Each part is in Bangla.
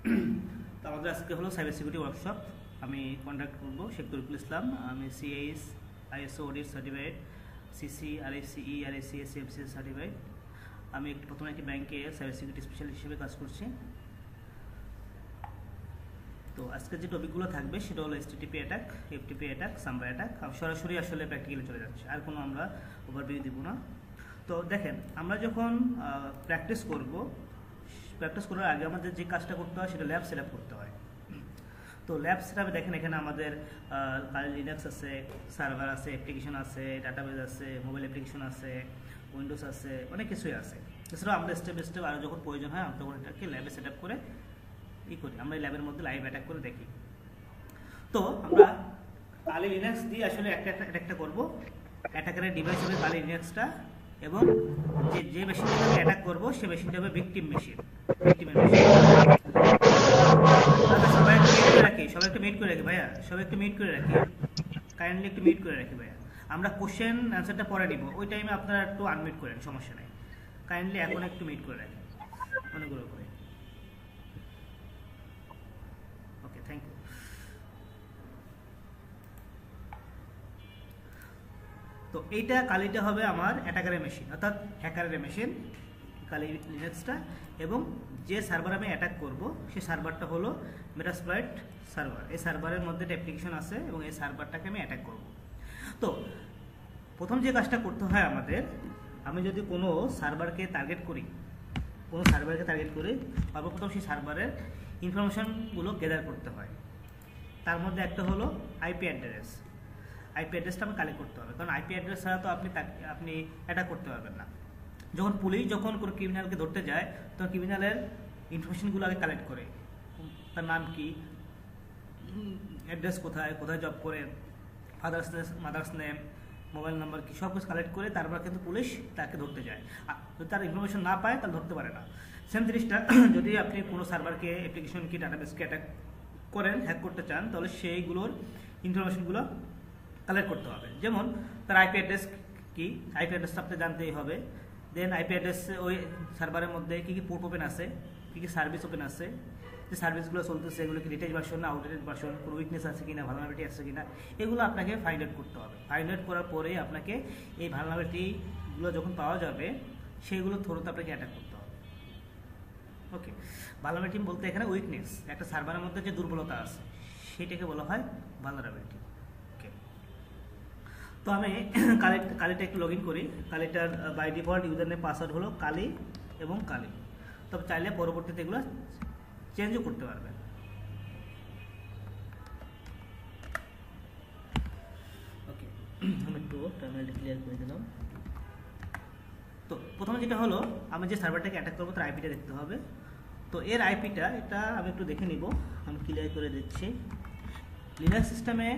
তো আমাদের আজকে হলো সাইবার সিকিউরিটি ওয়ার্কশপ। আমি কন্ডাক্ট করব শেখ তরিকুল ইসলাম। আমি CH ISO audit certified, CC RSCE RSCS CFC certified. আমি প্রথমে একটি ব্যাংকে সাইবার সিকিউরিটি স্পেশালিস্ট হিসেবে কাজ করছি। তো আজকে যে টপিকগুলো থাকবে সেটা হলো এসটিটিপি অ্যাটাক, এফটিপি অ্যাটাক, সাম্বা অ্যাটাক। সরাসরি আসলে প্র্যাকটিক্যালি চলে যাচ্ছে, আর কোনো আমরা ওভারভিউ দিব না। তো দেখেন, আমরা যখন প্র্যাকটিস করার আগে আমাদের যে কাজটা করতে হয় সেটা ল্যাব সেট আপ করতে হয়। তো ল্যাব সেট আপে দেখেন এখানে আমাদের লিনাক্স আছে, সার্ভার আছে, অ্যাপ্লিকেশন আছে, ডাটাবেজ আছে, মোবাইল অ্যাপ্লিকেশন আছে, উইন্ডোজ আছে, অনেক কিছুই আছে। এছাড়াও আমরা স্টেপ বাই স্টেপ আরও যখন প্রয়োজন হয় আমরা তখন এটাকে ল্যাবে সেট আপ করে করি, আমরা এই ল্যাবের মধ্যে লাইভ অ্যাটাক করে দেখি। তো আমরা কালি লিনাক্স দিয়ে আসলে একটা করবো। অ্যাটাকারের ডিভাইস হবে কালি লিনাক্সটা, এবং যে মেশিনটাকে আমি অ্যাটাক করবো সে মেশিনটা হবে ভিকটিমের মেশিন। সবাই একটু মিউট করে রাখি ভাইয়া, সবাই একটু মিউট করে রাখি, কাইন্ডলি একটু মিউট করে রাখি ভাইয়া। আমরা কোশ্চেন অ্যান্সারটা পরে নিব, ওই টাইমে আপনারা একটু আনমিউট করেন, সমস্যা নেই। কাইন্ডলি এখন একটু মিউট করে রাখি অনেকগুলো করে। ওকে, থ্যাংক ইউ। তো এইটা কালিটা হবে আমার অ্যাটাকারের মেশিন, অর্থাৎ হ্যাকারের মেশিন, কালি লিনাক্সটা। এবং যে সার্ভার আমি অ্যাটাক করব সেই সার্ভারটা হলো মেটাসপ্লয়েট সার্ভার। এই সার্ভারের মধ্যে একটা অ্যাপ্লিকেশন আছে এবং এই সার্ভারটাকে আমি অ্যাটাক করব। তো প্রথম যে কাজটা করতে হয় আমাদের, আমি যদি কোনো সার্ভারকে টার্গেট করি, সর্বপ্রথম সেই সার্ভারের ইনফরমেশনগুলো গ্যাদার করতে হয়। তার মধ্যে একটা হলো আইপি অ্যাড্রেস। আইপি অ্যাড্রেসটা আমি কালেক্ট করতে হবে, কারণ আইপি অ্যাড্রেস ছাড়া তো আপনি অ্যাটাক করতে পারবেন না। পুলিশ যখন কোনো ক্রিমিনালকে ধরতে যায় তখন ক্রিমিনালের ইনফরমেশনগুলো আগে কালেক্ট করে, তার নাম কি, অ্যাড্রেস কোথায় জব করে, মাদার্স নেম, মোবাইল নাম্বার কি, সব কিছু কালেক্ট করে তারপর কিন্তু পুলিশ তাকে ধরতে যায়। যদি তার ইনফরমেশন না পায় তাহলে ধরতে পারে না। সেম জিনিসটা যদি আপনি কোনো সার্ভারকে, অ্যাপ্লিকেশন কি, ডাটাবেসকে অ্যাটাক করেন, হ্যাক করতে চান, তাহলে সেইগুলোর ইনফরমেশনগুলো কালেক্ট করতে হবে। যেমন তার আইপি অ্যাড্রেস কি, আইপি অ্যাড্রেসটা আপনি জানতেই হবে। দেন আইপি অ্যাড্রেস, ওই সার্ভারের মধ্যে কী কী পোর্ট ওপেন আছে, কী কী সার্ভিস ওপেন আছে, যে সার্ভিসগুলো চলতেছে এগুলো কি লেটেস্ট ভার্সন না আউটডেটেড ভার্সন, কোনো উইকনেস আছে কিনা, ভালনারেবিলিটি আছে কিনা, এগুলো আপনাকে ফাইন্ড আউট করতে হবে। ফাইন্ড আউট করার পরে আপনাকে এই ভালনারেবিলিটিগুলো যখন পাওয়া যাবে সেইগুলো থ্রুতে আপনাকে অ্যাটাক করতে হবে। ওকে, ভালনারেবিলিটি বলতে এখানে উইকনেস, একটা সার্ভারের মধ্যে যে দুর্বলতা আছে সেটাকে বলা হয় ভালনারেবিলিটি। ওকে, তো আমি কালিটা একটু লগ ইন করি। কালিটার by default user name password হলো কালি এবং কালি, তবে চাইলে পরবর্তীতে এগুলো চেঞ্জও করতে পারবেন। ওকে, আমি একটু টার্মিনালটা ক্লিয়ার করে দিলাম। তো প্রথমে যেটা হলো, আমি যে সার্ভারটাকে অ্যাটাক করবো তার আইপিটা দেখতে হবে। তো এর আইপিটা এটা আমি একটু দেখে নিব, আমি ক্লিয়ার করে দিচ্ছি। লিনাক্স সিস্টেমে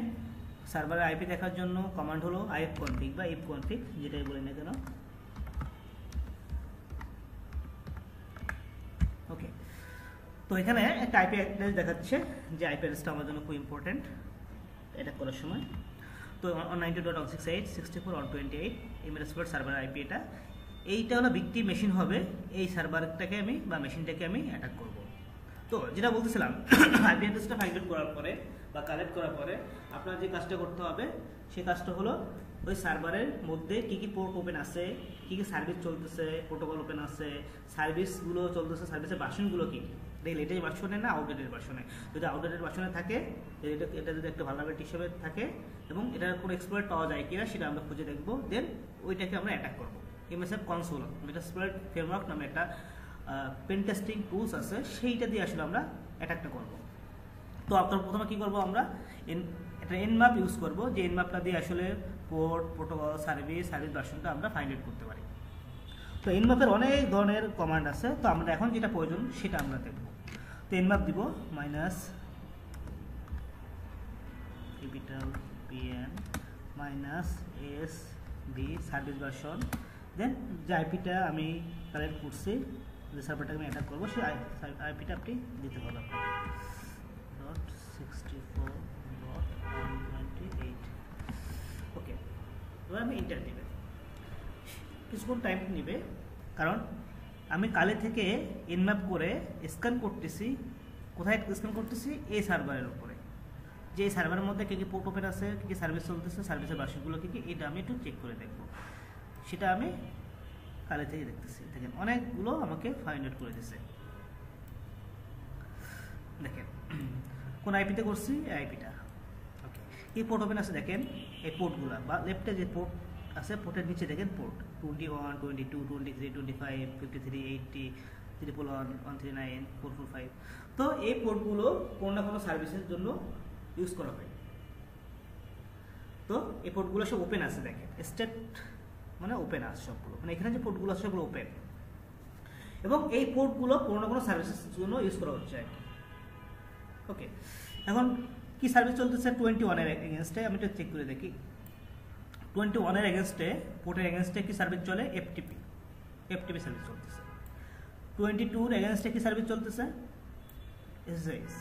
সার্ভারের আইপি দেখার জন্য কমান্ড হলো ifconfig বা ifconfig, যেটাই বলি না কেন। ওকে, তো এখানে একটা আইপি অ্যাড্রেস দেখাচ্ছে, যে আইপি অ্যাড্রেসটা আমার জন্য খুব ইম্পর্টেন্ট অ্যাটাক করার সময়। তো 192.168.64.128 এই মেটাসপ্লয়েট সার্ভার আইপি, এইটা হলো ভিকটিম মেশিন হবে। এই সার্ভারটাকে আমি বা মেশিনটাকে আমি অ্যাটাক করব। তো যেটা বলতেছিলাম, আইপি অ্যাড্রেসটা ফাইন্ড আউট করার পরে বা কালেক্ট করার পরে আপনার যে কাজটা করতে হবে সেই কাজটা হলো ওই সার্ভারের মধ্যে কী কী পোর্ট ওপেন আছে, কী কী সার্ভিস চলতেছে, প্রোটোকল ওপেন আছে, সার্ভিসগুলো চলতেছে, সার্ভিসের ভার্সনগুলো কী, লেটেস্ট ভার্সনে না আউটডেটেড ভার্সনে। যদি আউটডেটেড ভার্সনে থাকে, এটা যদি একটা ভালনারেবিলিটি হিসেবে থাকে এবং এটার কোনো এক্সপ্লয়েট পাওয়া যায় কিনা সেটা আমরা খুঁজে দেখবো। দেন ওইটাকে আমরা অ্যাটাক করবো। এমএসএফ কনসোল, মেটাসপ্লয়েট ফ্রেমওয়ার্ক নামে একটা পেন টেস্টিং টুলস আছে, সেইটা দিয়ে আসলে আমরা অ্যাটাকটা করব। তো আপনার প্রথমে কী করবো, আমরা একটা এনম্যাপ ইউজ করব, যে এনম্যাপটা দিয়ে আসলে পোর্ট, প্রোটোকল, সার্ভিস ভার্সনটা আমরা ফাইন্ড আউট করতে পারি। তো এনম্যাপের অনেক ধরনের কমান্ড আছে, তো আমরা এখন যেটা প্রয়োজন সেটা আমরা দেখব। তো এনম্যাপ দিব -pn-sb সার্ভিস ভার্সন। দেন যে আইপিটা আমি কালেক্ট করছি, যে সার্ভারটাকে আমি অ্যাটাক করবো, সেই আইপিটা আপনি দিতে হবে আপনাকে .64.128। ওকে, এবার আমি ইন্টার দিবে, কিছুক্ষণ টাইম নেবে, কারণ আমি কালে থেকে এনম্যাপ করে স্ক্যান করতেছি কোথায় স্ক্যান করতেছি? এই সার্ভারের উপরে, যে এই সার্ভারের মধ্যে কী কী পোর্ট ওপেন আছে, কী কী সার্ভিস চলতেছে, সার্ভিসের ভার্সনগুলো কী কী, এটা আমি একটু চেক করে দেখব। সেটা আমি কালে থেকে দেখতেছি। দেখেন অনেকগুলো আমাকে ফাইন্ড আউট করে দিছে। দেখেন কোন আইপিতে করছি, এই আইপিটা। ওকে, এই পোর্ট ওপেন আছে দেখেন, এই পোর্টগুলো বা লেফটে যে পোর্ট আছে, পোর্টের নিচে দেখেন পোর্ট 21, 22, 23, 25, 53, 80, 111, 139, 445। তো এই পোর্টগুলো কোনো না কোনো সার্ভিসের জন্য ইউজ করা হয়। তো এই পোর্টগুলো সব ওপেন আছে দেখেন, স্টেট মানে ওপেন আছে সবগুলো, মানে এখানে যে পোর্টগুলো আছে সবগুলো ওপেন, এবং এই পোর্টগুলো কোনো না কোনো সার্ভিসের জন্য ইউজ করা হচ্ছে। ওকে, এখন কি সার্ভিস চলতেছে 21 এর এগেনস্টে? আমি একটু চেক করে দেখি। 21 এর এগেনস্টে, পোর্টের এগেনস্টে কি সার্ভিস চলে? এফটিপি সার্ভিস চলতেছে। 22 এর এগেনস্টে কি সার্ভিস চলতেছে? এসএস।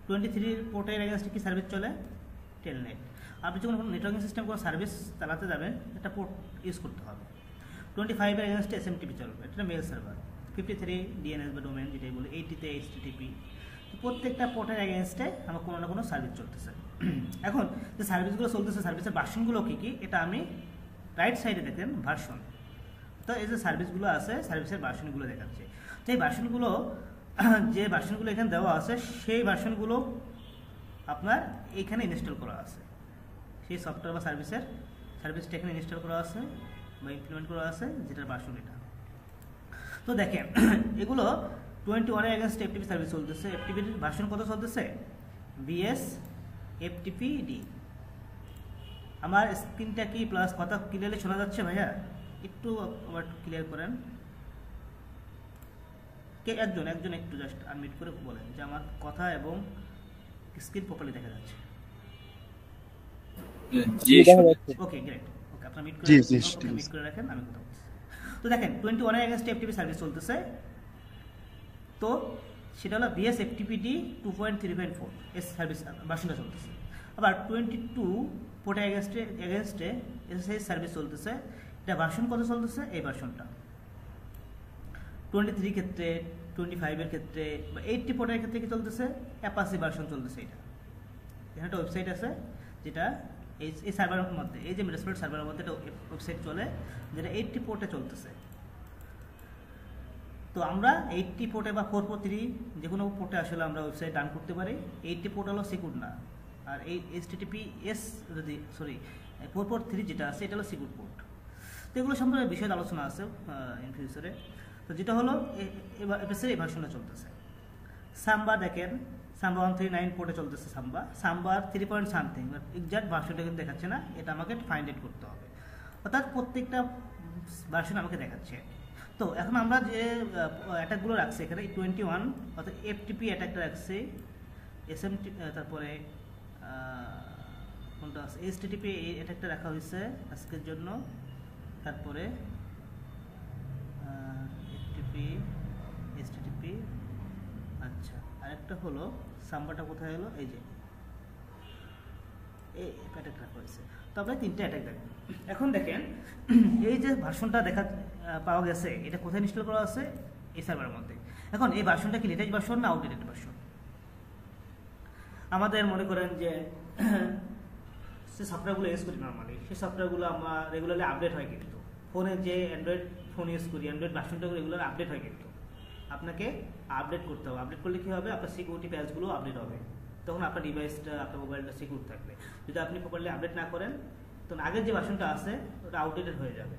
23 পোর্টের এগেনস্টে কি সার্ভিস চলে? টেলনেট। আপনি যখন কোনো নেটওয়ার্কিং সিস্টেম কোনো সার্ভিস চালাতে যাবেন, একটা পোর্ট ইউজ করতে হবে। 25 এর এগেনস্টে এসএমটিপি চলবে, এটা মেল সার্ভার। 53 ডিএনএস বা ডোমেন যেটাই বলে, 80-তে এইচটিটিপি। প্রত্যেকটা পোর্টের এগেনস্টে আমার কোনো না কোনো সার্ভিস চলতেছে। এখন যে সার্ভিসগুলো চলতেছে, সার্ভিসের ভার্সনগুলো কী কী, এটা আমি রাইট সাইডে দেখেন ভার্সন। তো এই যে সার্ভিসগুলো আছে, সার্ভিসের ভার্সনগুলো দেখাচ্ছে। তো এই ভার্সনগুলো, যে ভার্সনগুলো এখানে দেওয়া আছে, সেই ভার্সনগুলো আপনার এইখানে ইনস্টল করা আছে। সেই সফটওয়্যার বা সার্ভিসটা এখানে ইনস্টল করা আছে বা ইমপ্লিমেন্ট করা আছে, যেটার ভার্সন এটা। তো দেখেন এগুলো 21 এর এগেনস্ট এফটিপি সার্ভিস চলতেছে। এফটিপির ভার্সন কত চলতেছে? বিএস এফটিপিডি। আমার স্ক্রিনটা কি প্লাস কথা ক্লিয়ারলি শোনা যাচ্ছে ভাইয়া? একটু আবার ক্লিয়ার করেন। কে একজন একটু জাস্ট আনমিউট করে বলেন যে আমার কথা এবং স্ক্রিন প্রপারলি দেখা যাচ্ছে। ওকে, গ্রেট। ওকে, আপনারা মিউট করে রাখেন, আমি কথা বলছি। তো দেখেন 21 এর এগেনস্ট এফটিপি সার্ভিস চলতেছে। তো সেটা হলো বিএস এফটিপিডি 2.3.4 এস সার্ভিস ভার্সনটা চলতেছে। আবার 22 পোর্টের এগেনস্টে এসএস সার্ভিস চলতেছে। এটা ভার্সন কত চলতেছে? এই ভার্সনটা। 23 ক্ষেত্রে, 25 এর ক্ষেত্রে বা 80 পোর্টের ক্ষেত্রে কি চলতেছে? অ্যাপাসি ভার্সন চলতেছে। এটা এখানে একটা ওয়েবসাইট আছে, যেটা এই সার্ভারের মধ্যে, এই যে মেটাস্প্লয়েড সার্ভারের মধ্যে একটা ওয়েবসাইট চলে, যেটা 80 পোর্টে চলতেছে। তো আমরা 80 পোর্টে বা 443 যে কোনো পোর্টে আসলে আমরা ওয়েবসাইট রান করতে পারি। 80 পোর্ট হলো সিকিউর না, আর এই HTTPS যদি 443 যেটা আছে, এটা হলো সিকিউর পোর্ট। তো এগুলো সম্পর্কে বিষয়ে আলোচনা আছে ইন ফিউচারে। তো যেটা হলো এবার এই ভার্সনটা চলতেছে। সাম্বা দেখেন, সাম্বা 139 পোর্টে চলতেছে। সাম্বার 3 পয়েন্ট সামথিং, এক্সাক্ট ভার্সনটা কিন্তু দেখাচ্ছে না, এটা আমাকে ফাইন্ড আউট করতে হবে। অর্থাৎ প্রত্যেকটা ভার্সন আমাকে দেখাচ্ছে। তো এখন আমরা যে অ্যাটাকগুলো রাখছি এখানে 21, অর্থাৎ এফটিপি অ্যাটাকটা রাখছি, এসএমটি, তারপরে কোনটা আছে, এইচটিটিপি অ্যাটাকটা রাখা হয়েছে আজকের জন্য। তারপরে এফটিপি, এইচটিটিপি। আচ্ছা, আরেকটা হলো সাম্বাটা কোথায় হলো? এই যে এই অ্যাটাক রাখা হয়েছে। তো আপনার 3টে অ্যাটাক দেখেন। এখন দেখেন এই যে ভার্সনটা পাওয়া গেছে, এটা কোথায় ইনস্টল করা আছে? এই সার্ভারের মধ্যে। এখন এই ভার্সনটা কি লেটেস্ট ভার্সন না আউটডেটেড ভার্সন? আমাদের মনে করেন যে সে সফটওয়্যারগুলো ইউজ করি নর্মালি, সেই সফটওয়্যারগুলো আমরা রেগুলারলি আপডেট হয়, কিন্তু ফোনে যে অ্যান্ড্রয়েড ফোন ইউজ করি, অ্যান্ড্রয়েড ভার্সনটা রেগুলার আপডেট হয়, কিন্তু আপনাকে আপডেট করতে হবে। আপডেট করলে কী হবে? আপনার সিকিউরিটি প্যাচগুলো আপডেট হবে, তখন আপনার ডিভাইসটা, আপনার মোবাইলটা সিকিউর থাকবে। যদি আপনি প্রপারলি আপডেট না করেন, তখন আগের যে ভার্সনটা আছে ওটা আউটডেটেড হয়ে যাবে।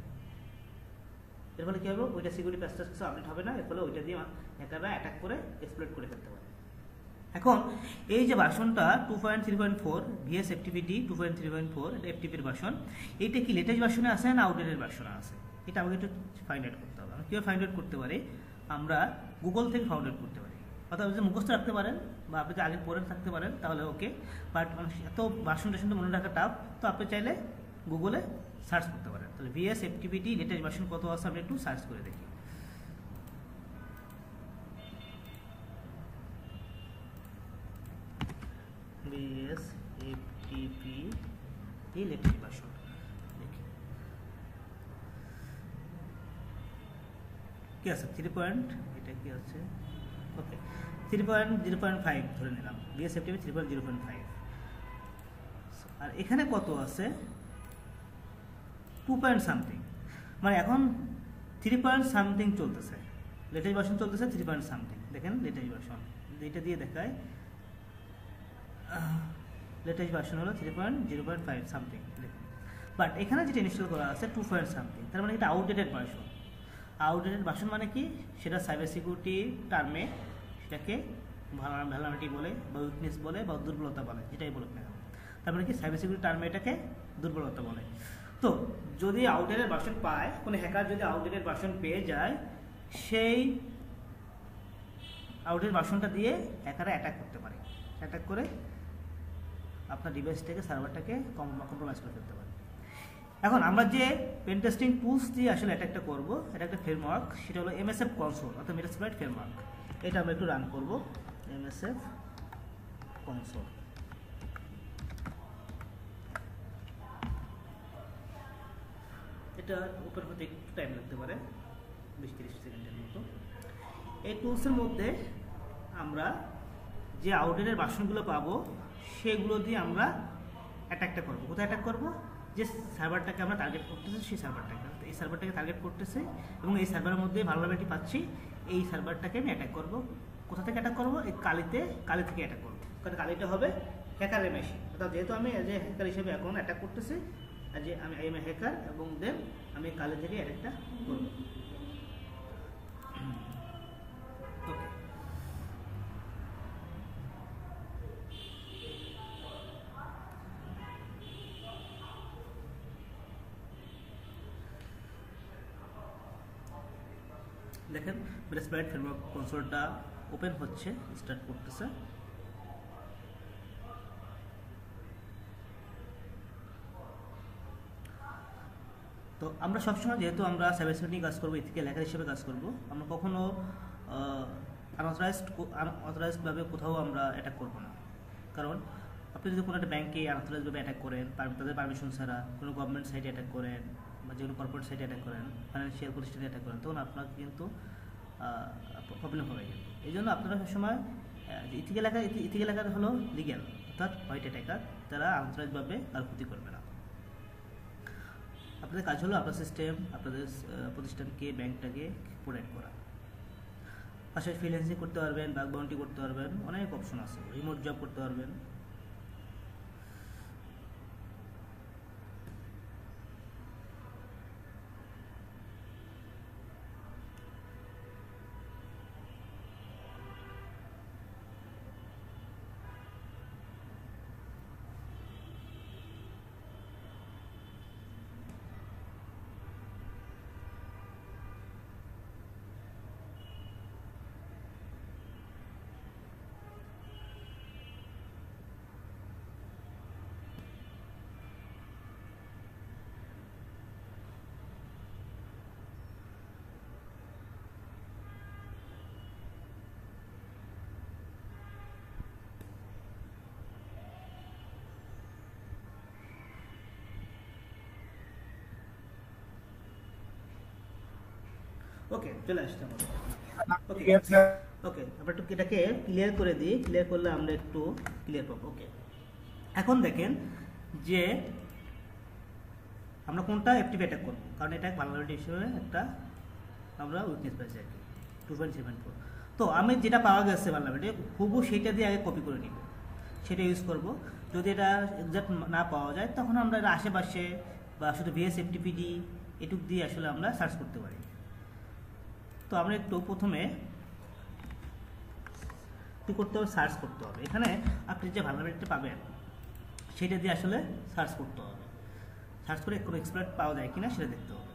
এর ফলে কী হবে? ওইটা সিকিউরিটি প্যাচটা কিছু আপডেট হবে না, এর ফলে ওইটা দিয়ে হ্যাকাররা অ্যাটাক করে এক্সপ্লয়েট করে ফেলতে পারে। এখন এই যে ভার্সনটা 2.3.4 ভিএস এফটিপিডি 2.3.4, এটা এফটিপির ভার্সন, এইটা কি লেটেস্ট ভার্সনে আছে না আউটডেটেড ভার্সনে আছে? এটা আমাকে একটু ফাইন্ড আউট করতে হবে। আমি কীভাবে ফাইন্ড আউট করতে পারি? আমরা গুগল থেকে ফাইন্ড আউট করতে পারি। অর্থাৎ যদি মুখস্থ রাখতে পারেন বা আপনি যদি আগে পড়ে থাকতে পারেন তাহলে ওকে, বাট এত ভার্সন টার্সন মনে রাখা টাফ। তো আপনি চাইলে গুগলে সার্চ করতে পারেন। তাহলে ভিএস এফটিপিডি লেটেস্ট ভার্সন কত আছে আমি একটু সার্চ করে দেখি। ভিএস এফটিপিডি লেটেস্ট ভার্সন দেখি কি আছে। 3 পয়েন্ট, এটা কি আছে? ওকে, 3.0.5 ধরে নিলাম, BSFTP 3.0.5। আর এখানে কত আছে 2 পয়েন্ট সামথিং, মানে এখন 3 পয়েন্ট সামথিং চলতেছে, লেটেস্ট ভার্সন চলতেছে 3 পয়েন্ট সামথিং। দেখেন লেটেস্ট ভার্সন এইটা দিয়ে দেখায়, লেটেস্ট ভার্সন হলো 3.0.5 সামথিং। দেখুন, বাট এখানে যেটা ইনস্টল করা আছে 2 পয়েন্ট সামথিং, তার মানে এটা আউটডেটেড ভার্সন। আউটডেটেড ভার্সন মানে কি, সেটা সাইবার সিকিউরিটি টার্মে সেটাকে ভ্যালনারিটি বলে বা উইকনেস বলে বা দুর্বলতা বলে, যেটাই বলুক না। তার মানে কি সাইবার সিকিউরিটি টার্মে এটাকে দুর্বলতা বলে। তো যদি আউটডেটেড ভার্সন পায়, কোনো হ্যাকার যদি আউটডেটেড ভার্সন পেয়ে যায়, সেই আউটডেটেড ভার্সনটা দিয়ে হ্যাকাররা অ্যাটাক করতে পারে, অ্যাটাক করে আপনার ডিভাইসটাকে সার্ভারটাকে কম্প্রোমাইজ করে ফেলতে পারে। এখন আমরা যে পেন টেস্টিং টুলস দিয়ে আসলে অ্যাটাকটা করবো, এটা একটা ফ্রেমওয়ার্ক, সেটা হলো MSF কনসোল অর্থাৎ মেটাসপ্লয়েট ফ্রেমওয়ার্ক। এটা আমরা একটু রান করবো, MSF কনসোল। এটা ওপেন হতে একটু টাইম লাগতে পারে, 20-30 সেকেন্ডের মতো। এই টুলসের মধ্যে আমরা যে আউটডেটেড ভার্সনগুলো পাবো, সেগুলো দিয়ে আমরা অ্যাটাকটা করবো। কোথায় অ্যাটাক করবো, যে সার্ভারটাকে আমরা টার্গেট করতেছি সেই সার্ভারটাকে, এই সার্ভারটাকে টার্গেট করতেছে এবং এই সার্ভারের মধ্যে ভালনারেবিলিটি পাচ্ছি, এই সার্ভারটাকে আমি অ্যাটাক করবো। কোথা থেকে অ্যাটাক করবো, এই কালি থেকে অ্যাটাক করবো, কারণ কালিটা হবে হ্যাকারের মেশিন। অর্থাৎ যেহেতু আমি এজ এ হ্যাকার হিসেবে এখন অ্যাটাক করতেছি, যে আমি আই এম এ হ্যাকার, এবং দেন আমি কালি থেকে অ্যাটাকটা করবো। ওকে, দেখেন মেটাসপ্লয়েট ফ্রেমওয়ার্ক কনসোলটা ওপেন হচ্ছে, স্টার্ট করতেছে। তো আমরা সবসময়, যেহেতু আমরা সাইবার সিকিউরিটি কাজ করবো, এথিক্যাল হ্যাকার হিসেবে কাজ করবো, আমরা কখনো আনঅথরাইজডভাবে কোথাও আমরা অ্যাটাক করবো না। কারণ আপনি যদি কোনো একটা ব্যাংকে আনঅথরাইজভাবে অ্যাটাক করেন, তাদের পারমিশন ছাড়া কোনো গভর্নমেন্ট সাইটে অ্যাটাক করেন বা যে কোনো কর্পোরেট সাইটে অ্যাটাক করেন, ফাইন্যান্সিয়াল প্রতিষ্ঠানে অ্যাটাক করেন, তখন আপনার কিন্তু প্রবলেম হবে। এই জন্য আপনারা সবসময় ইথিক্যাল হ্যাকার হলো লিগ্যাল, অর্থাৎ হোয়াইট অ্যাটাকার, তারা আনঅথরাইজভাবে কার ক্ষতি করবে না। আপনাদের কাজ হলো আপনার সিস্টেম, আপনাদের প্রতিষ্ঠানকে, ব্যাংকটাকে প্রোটেক্ট করা। পাশাপাশি ফ্রিল্যান্সিং করতে পারবেন, বাগ বাউন্টি করতে পারবেন, অনেক অপশন আছে, রিমোট জব করতে পারবেন। ওকে, চলে আসছে আমাদের। ওকে, আমরা একটু এটাকে ক্লিয়ার করে দিই, ক্লিয়ার করলে আমরা একটু ক্লিয়ার পাবো। ওকে, এখন দেখেন যে আমরা কোনটা অ্যাক্টিভ অ্যাটাক করবো, কারণ এটা ভালনারেবিলিটি হিসেবে একটা আমরা উইকনেস পাইছি আর কি, 2.74। তো আমি যেটা পাওয়া গেছে ভালনারেবিলিটি, হুবহু সেইটা দিয়ে আগে কপি করে নিব, সেটা ইউজ করব। যদি এটা এক্সাক্ট না পাওয়া যায়, তখন আমরা এটা আশেপাশে বা শুধু BSFTPD এটুক দিয়ে আসলে আমরা সার্চ করতে পারি। তো আমরা একটু প্রথমে কী করতে হবে, সার্চ করতে হবে। এখানে আপনি যে ভালনারেবিলিটি পাবেন সেটা দিয়ে আসলে সার্চ করতে হবে, সার্চ করে কোনো এক্সপ্লয়েট পাওয়া যায় কিনা সেটা দেখতে হবে।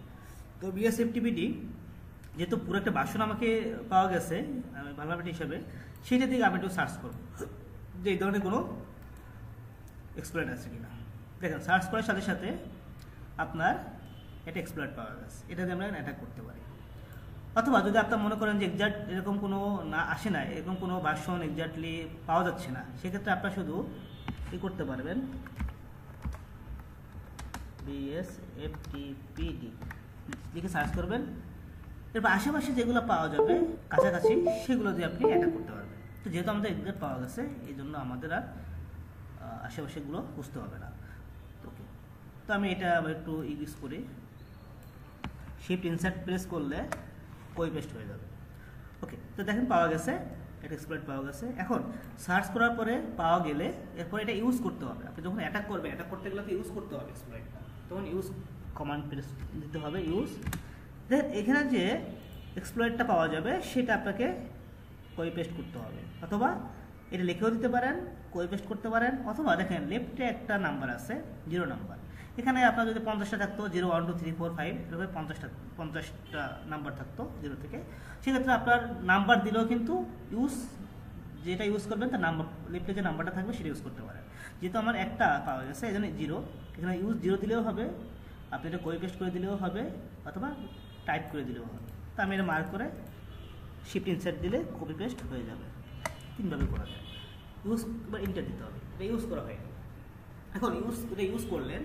তো BSFTPD যেহেতু পুরো একটা ভার্সন আমাকে পাওয়া গেছে ভালনারেবিলিটি হিসেবে, সেটা দিকে আমি একটু সার্চ করব যে এই ধরনের কোনো এক্সপ্লয়েট আছে কিনা। দেখেন, সার্চ করার সাথে সাথে আপনার এটা এক্সপ্লয়েট পাওয়া গেছে, এটা দিয়ে আমরা অ্যাটাক করতে পারি। অথবা যদি আপনার মনে করেন যে এক্সাক্ট এরকম কোনো না আসে না, এরকম কোনো ভার্সন এক্স্যাক্টলি পাওয়া যাচ্ছে না, সেক্ষেত্রে আপনারা শুধু কী করতে পারবেন, BSFTPD লিখে সার্চ করবেন, এরপর আশেপাশে যেগুলো পাওয়া যাবে কাছাকাছি, সেগুলো দিয়ে আপনি অ্যাটাক করতে পারবেন। তো যেহেতু আমাদের এক্সাক্ট পাওয়া গেছে এই জন্য আমাদের আর আশেপাশেগুলো বুঝতে হবে না। ওকে, তো আমি এটা আবার একটু ইউজ করি, শিফট ইনসার্ট প্রেস করলে কপি পেস্ট হয়ে যাবে। ওকে, তো দেখেন পাওয়া গেছে, এটা এক্সপ্লয়েট পাওয়া গেছে। এখন সার্চ করার পরে পাওয়া গেলে এরপর এটা ইউজ করতে হবে। আপনি যখন অ্যাটাক করবেন, অ্যাটাক করতে গেলে তো ইউজ করতে হবে এক্সপ্লয়েটটা, তখন ইউজ কমান্ড প্রেস দিতে হবে, ইউজ। দেন এখানে যে এক্সপ্লয়েটটা পাওয়া যাবে সেটা আপনাকে কপি পেস্ট করতে হবে, অথবা এটা লিখেও দিতে পারেন, কপি পেস্ট করতে পারেন, অথবা দেখেন লেফটে একটা নাম্বার আছে 0 নাম্বার, এখানে আপনার যদি 50টা থাকতো 0 1 2 3 4 5 এভাবে 50টা নাম্বার থাকতো 0 থেকে, সেক্ষেত্রে আপনার নাম্বার দিলেও কিন্তু ইউজ যেটা ইউজ করবেন তার নাম্বার লেফটে যে নাম্বারটা থাকবে সেটা ইউজ করতে পারেন। যেহেতু আমার একটা পাওয়া গেছে এই জন্য 0, এখানে ইউজ 0 দিলেও হবে, আপনি এটা কপি পেস্ট করে দিলেও হবে, অথবা টাইপ করে দিলেও হবে। তো আমি এটা মার্ক করে শিফট ইনসার্ট দিলে কপি পেস্ট হয়ে যাবে। 3ভাবে করা যায়, ইউজ বা ইন্টার দিতে হবে, এটা ইউজ করা হয়। এখন এটা ইউজ করলেন,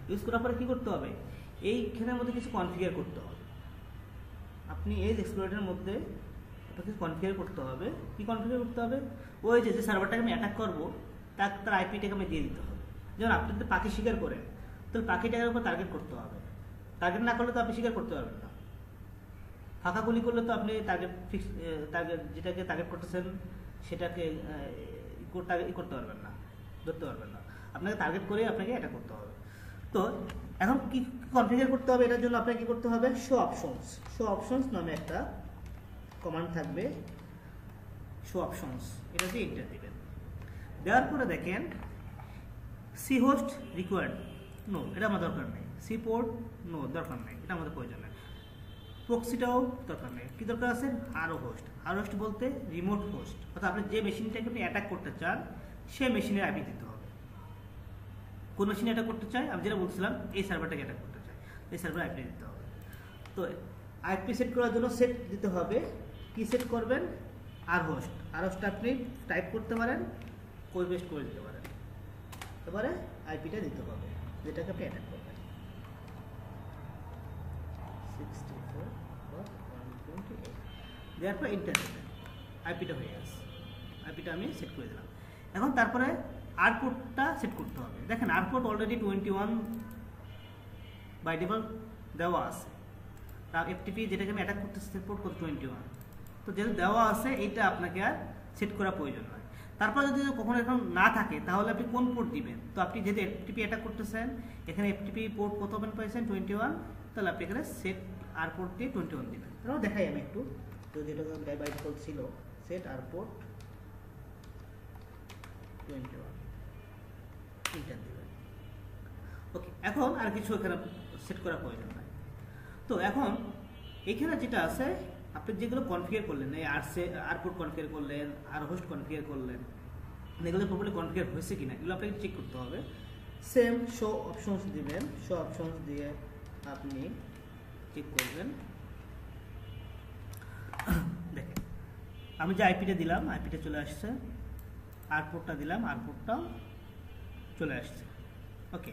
ইউজ করার পরে কী করতে হবে, এইখানের মধ্যে কিছু কনফিগার করতে হবে। আপনি এই এক্সপ্লয়েটের মধ্যে কিছু কনফিগার করতে হবে। কি কনফিগার করতে হবে, ওই যে সার্ভারটাকে আমি অ্যাটাক করবো তার আইপিটাকে আমি দিয়ে দিতে হবে। যেমন আপনি যদি পাখি শিকার করেন, তাহলে পাখিটার উপর টার্গেট করতে হবে, টার্গেট না করলে তো আপনি শিকার করতে পারবেন না। ফাঁকা গুলি করলে তো আপনি টার্গেট যেটাকে টার্গেট করতেছেন সেটাকে করতে পারবেন না, ধরতে পারবেন না। আপনাকে টার্গেট করে আপনাকে এটা করতে হবে। তো এখন কি কনফিগার করতে হবে, এটার জন্য আপনাকে কি করতে হবে, শো অপশনস নামে একটা কমান্ড থাকবে, শো অপশনস, এটা দিয়ে এন্টার দিবেন। দেওয়ার পরে দেখেন সি হোস্ট রিকোয়ার্ড, নো, এটা আমার দরকার নেই। সি পোর্ট, নো, দরকার নেই, এটা আমাদের প্রয়োজন নেই। প্রক্সিটাও দরকার নেই। কি দরকার আছে, আরও হোস্ট বলতে রিমোট হোস্ট, অর্থাৎ আপনি যে মেশিনটাকে আপনি অ্যাটাক করতে চান সেই মেশিনের আইপি দিতে হবে। কোন মেশিনে অ্যাটাক করতে চাই, আমি যেটা বলছিলাম এই সার্ভারটাকে অ্যাটাক করতে চাই, এই সার্ভার আইপি দিতে হবে। তো আইপি সেট করার জন্য সেট দিতে হবে, কি সেট করবেন, আর হোস্ট আপনি টাইপ করতে পারেন, কপি পেস্ট করে দিতে পারেন। এবারে আইপিটা দিতে হবে যেটাকে আপনি অ্যাটাক করবেন, 64.128, দেওয়ার পর এন্টার দেবেন, আইপিটা হয়ে গেছে। আইপিটা আমি সেট করে দিলাম। এখন তারপরে আর পোর্টটা সেট করতে হবে। দেখেন আর পোর্ট অলরেডি 21 বাই ডিফল্ট দেওয়া আছে, তার এফটিপি যেটাকে আমি অ্যাটাক করতে সেট পোর্ট 21, তো যেহেতু দেওয়া আছে এইটা আপনাকে আর সেট করা প্রয়োজন নয়। তারপর যদি কখনো এখন না থাকে তাহলে আপনি কোন পোর্ট দিবেন, তো আপনি যেহেতু এফটিপি অ্যাটাক করতেছেন, এখানে এফটিপি পোর্ট কত ওপেন পাইছেন 21, তাহলে আপনি এখানে সেট আর পোর্ট দিয়ে 21 দিবেন। তাহলে দেখাই আমি একটু, তো যেটা বাই ডিফল্ট ছিল সেট আর পোর্ট 21, এন্টার দিবেন। ওকে, এখন আর কিছু এখানে সেট করা প্রয়োজন নাই। তো এখন এখানে যেটা আছে আপনি যেগুলো কনফিগার করলেন, এই আর পোর্ট কনফিগার করলেন, আর হোস্ট কনফিগার করলেন, এগুলো প্রপারলি কনফিগার হয়েছে কিনা এগুলো আপনাকে চেক করতে হবে। সেম শো অপশনস দিবেন, শো অপশনস দিয়ে আপনি চেক করবেন। দেখেন আমি যে আইপিটা দিলাম, আইপিটা চলে আসছে, আর পোর্টটা দিলাম, আর পোর্টটাও চলে আসছে। ওকে,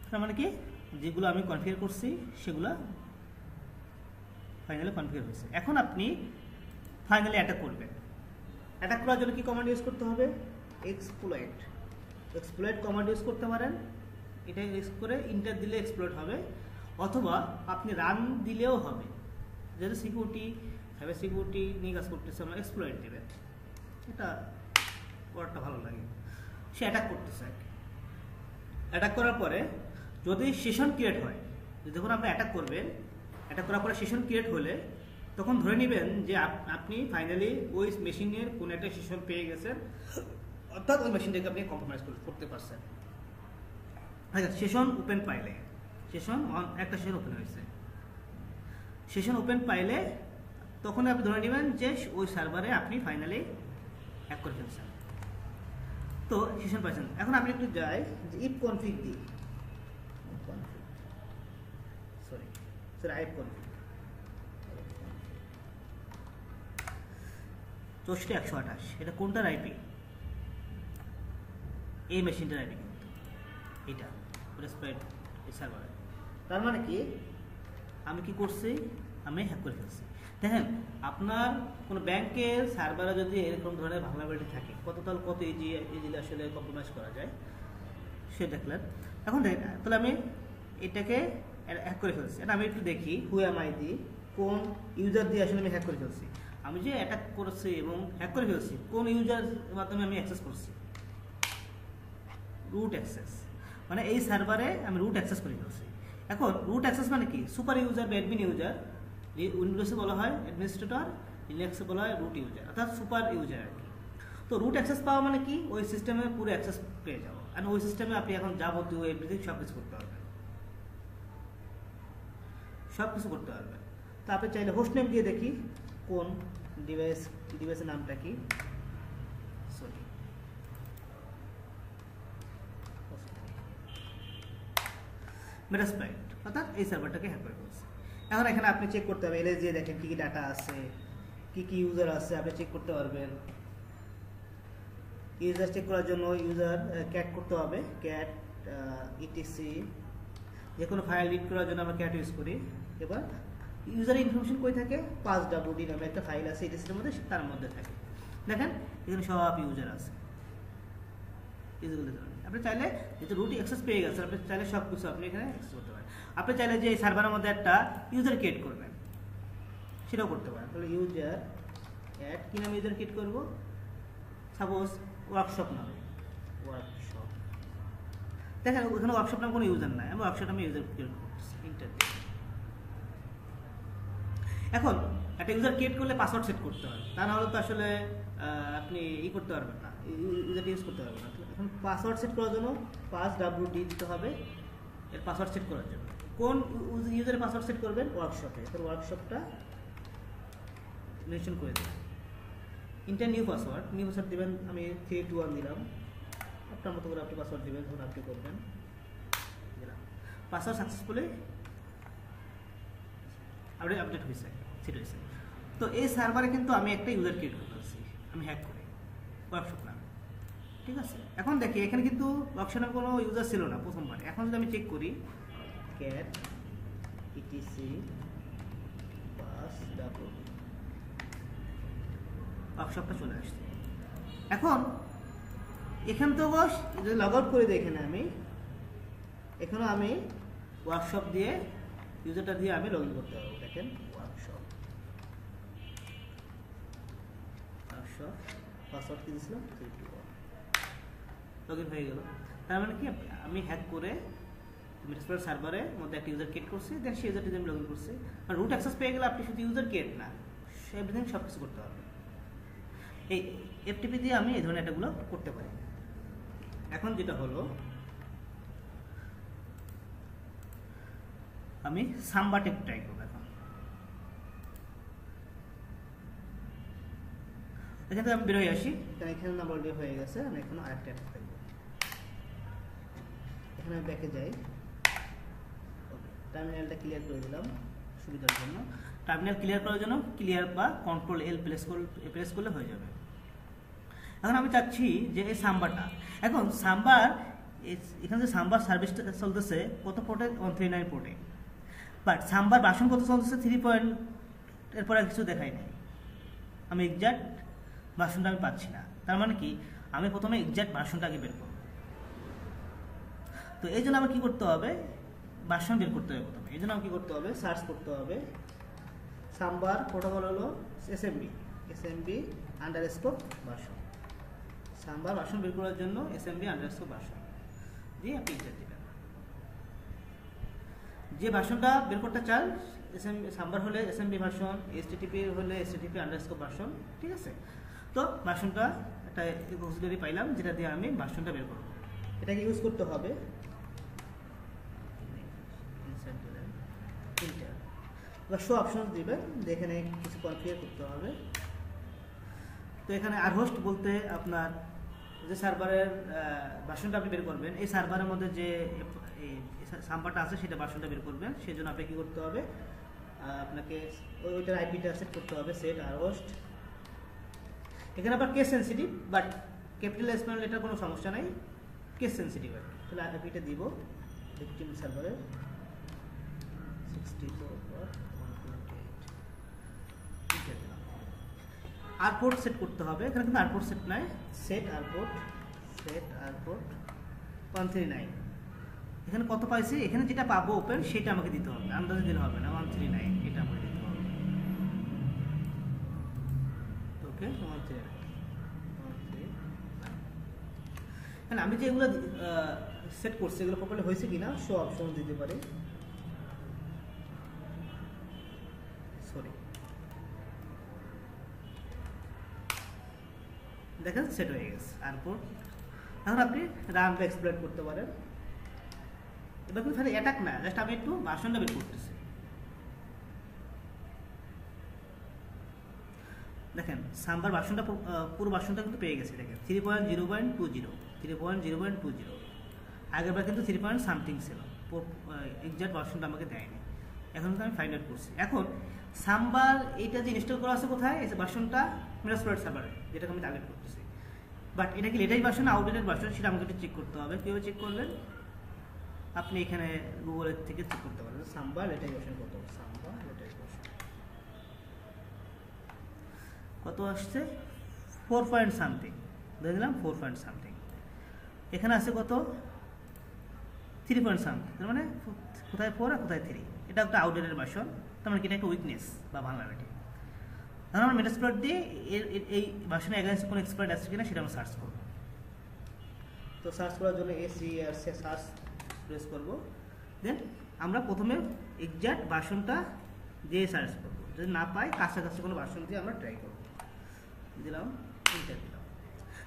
তার মানে কি যেগুলো আমি কনফিগার করছি সেগুলো ফাইনালি কনফিগার হয়েছে। এখন আপনি ফাইনালি অ্যাটাক করবেন। অ্যাটাক করার জন্য কি কমান্ড ইউজ করতে হবে, এক্সপ্লয়েট কমান্ড ইউজ করতে পারেন। এটা ইউজ করে ইন্টার দিলে এক্সপ্লয়েট হবে, অথবা আপনি রান দিলেও হবে। যেহেতু সাইবার সিকিউরিটি নিয়ে কাজ করতেছে, আমরা এক্সপ্লয়েট দেবেন, এটা ওয়ার্ডটা ভালো লাগে। সে অ্যাটাক করতেছে, অ্যাটাক করার পরে যদি সেশন ক্রিয়েট হয়, যখন আপনি অ্যাটাক করবেন, অ্যাটাক করার পরে সেশন ক্রিয়েট হলে তখন ধরে নেবেন যে আপনি ফাইনালি ওই মেশিনের কোনো একটা সেশন পেয়ে গেছেন, অর্থাৎ ওই মেশিনটাকে আপনি কম্প্রোমাইজ করতে পারছেন। আচ্ছা, সেশন ওপেন পাইলে, একটা সেশন ওপেন হয়েছে, সেশন ওপেন পাইলে তখন আপনি ধরে নেবেন যে ওই সার্ভারে আপনি ফাইনালি হ্যাক করে ফেলছেন, তো সেশন পাইছেন। এখন আপনি একটু যাই যে ইফ কনফিগ দিই, আইপ কনফিগ 64.128, এটা কোনটার আইপি, এই মেশিনটার আইপি কিন্তু এটা স্প্রেড এই সার্ভারে। তার মানে কি আমি কি করছি, আমি হ্যাক করে ফেলছি। দেখেন আপনার কোনো ব্যাংকের সার্ভারে যদি এরকম ধরনের ভালনারেবিলিটি থাকে কত ইজিলি আসলে কম্প্রোমাইজ করা যায় সে দেখলেন। এখন দেখেন তাহলে আমি এটাকে হ্যাক করে ফেলছি, এটা আমি একটু দেখি হু এম আই দি কোন ইউজার দিয়ে আসলে আমি হ্যাক করে ফেলছি। আমি যে অ্যাটাক করছি এবং হ্যাক করে ফেলছি কোন ইউজার মাধ্যমে আমি অ্যাক্সেস করছি, রুট অ্যাক্সেস, মানে এই সার্ভারে আমি রুট অ্যাক্সেস করে ফেলছি। এখন রুট অ্যাক্সেস মানে কি, সুপার ইউজার বা অ্যাডমিন ইউজার, উইন্ডোজে বলা হয় অ্যাডমিনিস্ট্রেটর, লিনাক্সে বলা হয় রুট ইউজার, অর্থাৎ সুপার ইউজার আর কি। তো রুট অ্যাক্সেস পাওয়া মানে কি, ওই সিস্টেমে পুরো অ্যাক্সেস পেয়ে যাওয়া, আর ওই সিস্টেমে আপনি এখন যাবতীয় এভরিথিং সব কিছু করতে পারবেন, সব কিছু করতে পারবেন। তো আপনি চাইলে হোস্ট নেম দিয়ে দেখি কোন ডিভাইসের নামটা কি, সরি মেটাস্প্লয়েট, অর্থাৎ এই সার্ভারটাকে হ্যাক করে ফেলছে। এখন এখানে আপনি চেক করতে হবে এলএস দিয়ে দেখেন কী কী ডাটা আছে, কী কী ইউজার আছে আপনি চেক করতে পারবেন। ইউজার চেক করার জন্য ইউজার ক্যাট করতে হবে, ক্যাট ইটিসি, যে কোনো ফাইল রিড করার জন্য আমরা ক্যাট ইউজ করি। এবার ইউজার ইনফরমেশন কই থাকে, 5WD নামে একটা ফাইল আছে ইটিসির মধ্যে, তার মধ্যে থাকে। দেখেন এখানে সব ইউজার আছে, আপনি চাইলে যেহেতু রুট অ্যাক্সেস পেয়ে গেছেন আপনি চাইলে সব কিছু আপনি এখানে অ্যাক্সেস করতে পারেন। আপনি চাইলে যে এই সার্ভারের মধ্যে একটা ইউজার ক্রিয়েট করবেন সেটাও করতে পারেন। তাহলে ইউজার অ্যাড কি নামে ইউজার ক্রিয়েট করবো, সাপোজ ওয়ার্কশপ নামে, ওয়ার্কশপ। দেখেন ওখানে ওয়ার্কশপ নামে কোনো ইউজার নাই, আমি ওয়ার্কশপ নামে ইউজার ক্রিয়েট করতেছি, ইন্টার দিয়ে। এখন একটা ইউজার ক্রিয়েট করলে পাসওয়ার্ড সেট করতে হয়, তা নাহলে তো আসলে আপনি করতে পারবেন না, ইউজারটা ইউজ করতে পারবেন না। এখন পাসওয়ার্ড সেট করার জন্য 5WD দিতে হবে এর পাসওয়ার্ড সেট করার জন্য। কোন ইউজারের পাসওয়ার্ড সেট করবেন, ওয়ার্কশপে, তো ওয়ার্কশপটা মেনশন করে দেবেন। ইন্টার নিউ পাসওয়ার্ড দেবেন, আমি 321 দিলাম, আপনার মতো করে আপনি পাসওয়ার্ড দেবেন, ধরুন আপনি করবেন, দিলাম পাসওয়ার্ড সাকসেসফুলি আপডেট হয়েছে, সেট হয়েছে। তো এই সার্ভারে কিন্তু আমি একটা ইউজার ক্রিয়েট করে ফেলছি, আমি হ্যাক করি ওয়ার্কশপ নামে, ঠিক আছে। এখন দেখি এখানে কিন্তু ওয়ার্কশপের কোনো ইউজার ছিল না প্রথমবার। এখন যদি আমি চেক করি ক্যাট ইটিসি ওয়ার্কশপটা চলে আসছে। এখন এখান তো বস যদি লগ আউট করে দিই এখানে এখানেও আমি ওয়ার্কশপ দিয়ে ইউজারটা দিয়ে আমি লগ ইন করতে পারবো। দেখেন ওয়ার্কশপ পাসওয়ার্ড কি দিয়েছিলাম, লগ ইন হয়ে গেল। তার মানে কি আমি হ্যাক করে মেটাস্প্লয়েট সার্ভারের মধ্যে একটা ইউজার ক্রিয়েট করছি, দেন সেই ইউজারটি আমি লগ ইন করছি। আর রুট অ্যাক্সেস পেয়ে গেলে আপনি শুধু ইউজার ক্রিয়েট না, এভরিথিং সব কিছু করতে পারবেন। এই এফটিপি দিয়ে আমি এই ধরনের এটাগুলো করতে পারি। এখন যেটা হলো আমি সাম্বা টেপ ট্রাই করবো। এখান থেকে আমি বের হয়ে আসি, এখানে নাম্বার দিয়ে হয়ে গেছে, আমি এখন আরেকটা অ্যাপ দেখবো। এখানে আমি ব্যাকে যাই, টার্মিনালটা ক্লিয়ার করে দিলাম সুবিধার জন্য। টার্মিনাল ক্লিয়ার করার জন্য ক্লিয়ার বা কন্ট্রোল এল প্রেস করলে হয়ে যাবে। এখন আমি চাচ্ছি যে এই সাম্বাটা, এখন সাম্বার এখানে যে সাম্বার সার্ভিসটা চলতেছে কত পোর্টে, 139 পোর্টে, বাট সাম্বার ভার্সন কত চলতেছে 3 এরপর আর কিছু দেখাই নাই। আমি এক্সাক্ট ভার্সনটা আমি পাচ্ছি না, তার মানে কি আমি প্রথমে এক্সাক্ট ভার্সনটা আগে বের করব। তো এই জন্য আমার কী করতে হবে, ভার্সন বের করতে হবে প্রথমে। এই জন্য আমার কী করতে হবে, সার্চ করতে হবে সাম্বার প্রোটোকল হলো SMB underscore version. Sambar version বের করার জন্য এসএমবি আন্ডারস্কোর ভার্সন দিয়ে আপনি এন্টার দিবেন। যে ভার্সনটা বের করতে চান, সাম্বার হলে এসএমবি ভার্সন, এসটিটিপি হলে এসটিটিপি আন্ডারস্কোর ভার্সন, ঠিক আছে। তো ভার্সনটা একটা রিপোজিটরি পাইলাম যেটা দিয়ে আমি ভার্সনটা বের করব। এটাকে ইউজ করতে হবে বা শো অপশন দিবেন, এখানে কিছু কনফিগার করতে হবে। তো এখানে আর হোস্ট বলতে আপনার যে সার্ভারের ভার্সনটা আপনি বের করবেন, এই সার্ভারের মধ্যে যে সাম্বারটা আছে সেটা ভার্সনটা বের করবেন। সেই জন্য আপনাকে কী করতে হবে, আপনাকে ওইটার আইপিটা সেট করতে হবে, সেট আর হোস্ট। এখানে আবার case sensitive, but capital small এটার কোনো সমস্যা নাই, কেস সেন্সিটিভ আর কি। তাহলে আইপিটা দিব ভিকটিম সার্ভারের 64.128 আরপোর্ট সেট করতে হবে। এখানে কিন্তু আরপোর্ট সেট নাই, সেট আরপোর্ট 139। এখানে কত পাইছি, এখানে যেটা পাবো ওপেন সেটা আমাকে দিতে হবে, আন্দাজে দিলে হবে না। 139 এটা আমাকে দিতে হবে। ওকে 139। আমি যেগুলো সেট করছি এগুলো প্রপারলি হয়েছে কিনা শো অপশন দিতে পারি। সরি, দেখেন সেট হয়ে গেছে আরপোর্ট। এখন আপনি রান বা এক্সপ্লয়েট করতে পারেন। এবার কিন্তু তাহলে অ্যাটাক না, জাস্ট আমি একটু ভার্সনটা বের করতেছি। দেখেন সাম্বার ভার্সনটা পুরো ভার্সনটা কিন্তু পেয়ে গেছে। দেখেন 3.0.20 আগেরবার কিন্তু 3 সামথিং ছিল, এক্সাক্ট ভার্সনটা আমাকে দেয়নি। এখন কিন্তু আমি ফাইন্ড আউট করছি। এখন সাম্বার এইটা যে ইনস্টল করা আছে কোথায়, এই ভার্সনটা মেটাস্প্লয়েট সার্ভারে, যেটাকে আমি টার্গেট করতেছি। বাট এটা কি লেটেস্ট ভার্সন আউটডেটেড ভার্সন সেটা আমাকে একটু চেক করতে হবে। কীভাবে চেক করবেন, আপনি এখানে গুগলের থেকে চেক করতে পারেন সাম্বা লেটেস্ট ভার্সন কত। সাম্বা লেটেস্ট ভার্সন কত আসছে, 4 সামথিং, ধরে দিলাম 4 সামথিং। এখানে আছে কত, 3 সামথিং। তার মানে কোথায় 4 আর কোথায় 3, এটা একটা আউটডেটেড ভার্সন। তার মানে এটা একটা উইকনেস বা ভালনারেবিলিটি। তাহলে আমরা মেটাস্প্লয়েট দিয়ে এই ভার্সনে এগেইনস্ট কোনো এক্সপ্লয়েট আছে কিনা সেটা আমরা সার্চ করব। তো সার্চ করার জন্য সার্চ প্রেস করব। দেন আমরা প্রথমে এক্সাক্ট ভার্সনটা দিয়ে সার্চ করব। যদি না পাই কাছাকাছি কোনো ভার্সন দিয়ে আমরা ট্রাই করব। দিলাম, এন্টার দিলাম।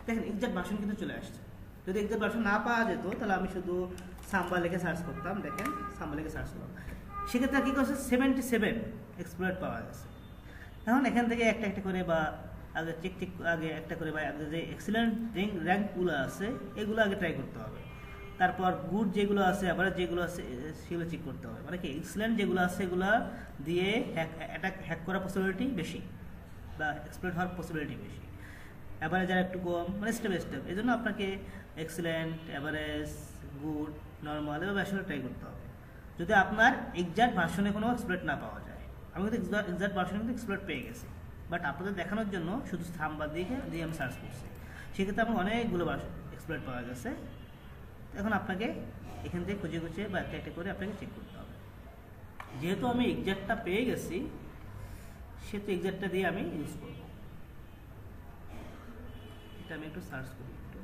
দেখেন এক্সাক্ট ভার্সন কিন্তু চলে আসছে। যদি এক্সাক্ট ভার্সন না পাওয়া যেত তাহলে আমি শুধু সাম্বা লিখে সার্চ করতাম। দেখেন সাম্বা লিখে সার্চ করলাম, সেক্ষেত্রে কী করছে 77 এক্সপ্লয়েট পাওয়া গেছে। এখন এখান থেকে একটা একটা করে বা আগে চেক আগে একটা করে বা আগে যে এক্সিলেন্ট র্যাঙ্কগুলো আছে এগুলো আগে ট্রাই করতে হবে। তারপর গুড যেগুলো আছে আবার যেগুলো আছে সেগুলো চেক করতে হবে। মানে কি এক্সিলেন্ট যেগুলো আছে এগুলো দিয়ে হ্যাক করার পসিবিলিটি বেশি বা এক্সপ্লয়েট হওয়ার পসিবিলিটি বেশি। অ্যাভারেজ আর একটু কম, মানে স্টেপ বাই স্টেপ। এই জন্য আপনাকে এক্সিলেন্ট, অ্যাভারেজ, গুড, নর্মাল এভাবে আসলে ট্রাই করতে হবে। যদি আপনার এক্সাক্ট ভার্সনে কোনো এক্সপ্লয়েট না পাওয়া যায়, আমি কিন্তু এক্সাক্ট ভার্সনে কিন্তু এক্সপ্লয়েট পেয়ে গেছি, বাট আপনাদের দেখানোর জন্য শুধু সাম্বা দিয়ে আমি সার্চ করছি। সেক্ষেত্রে আমার অনেকগুলো এক্সপ্লয়েট পাওয়া গেছে। এখন আপনাকে এখান থেকে খুঁজে খুঁজে বা একটা একটা করে আপনাকে চেক করতে হবে। যেহেতু আমি এক্সাক্টটা পেয়ে গেছি সেহেতু এক্সাক্টটা দিয়ে আমি ইউজ করব। এটা আমি একটু সার্চ করি একটু।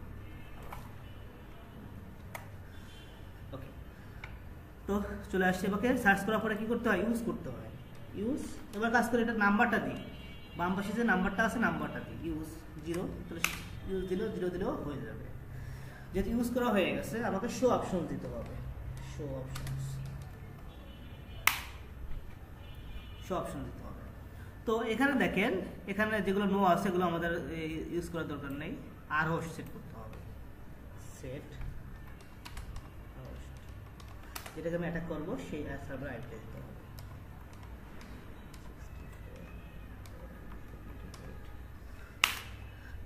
ওকে, তো চলে আসছে। ওকে, সার্চ করার পরে কী করতে হয়, ইউজ করতে হয়। ইউজ, এবার কাজ করে এটা নাম্বারটা দিই, বাম পাশে যে নাম্বারটা আছে নাম্বারটা দিই, ইউজ 0, তাহলে ইউজ দিলেও 0 দিলেও হয়ে যাবে। যেহেতু ইউজ করা হয়ে গেছে আমাকে শো অপশন দিতে হবে। শো অপশন দিতে হবে। তো এখানে দেখেন এখানে যেগুলো নো আছে এগুলো আমাদের ইউজ করার দরকার নেই। আর হোস্ট সেট করতে হবে। সেট হোস্ট, যেটাকে আমি অ্যাটাক করবো সেই সার্ভার আইডিটা দিতে হবে।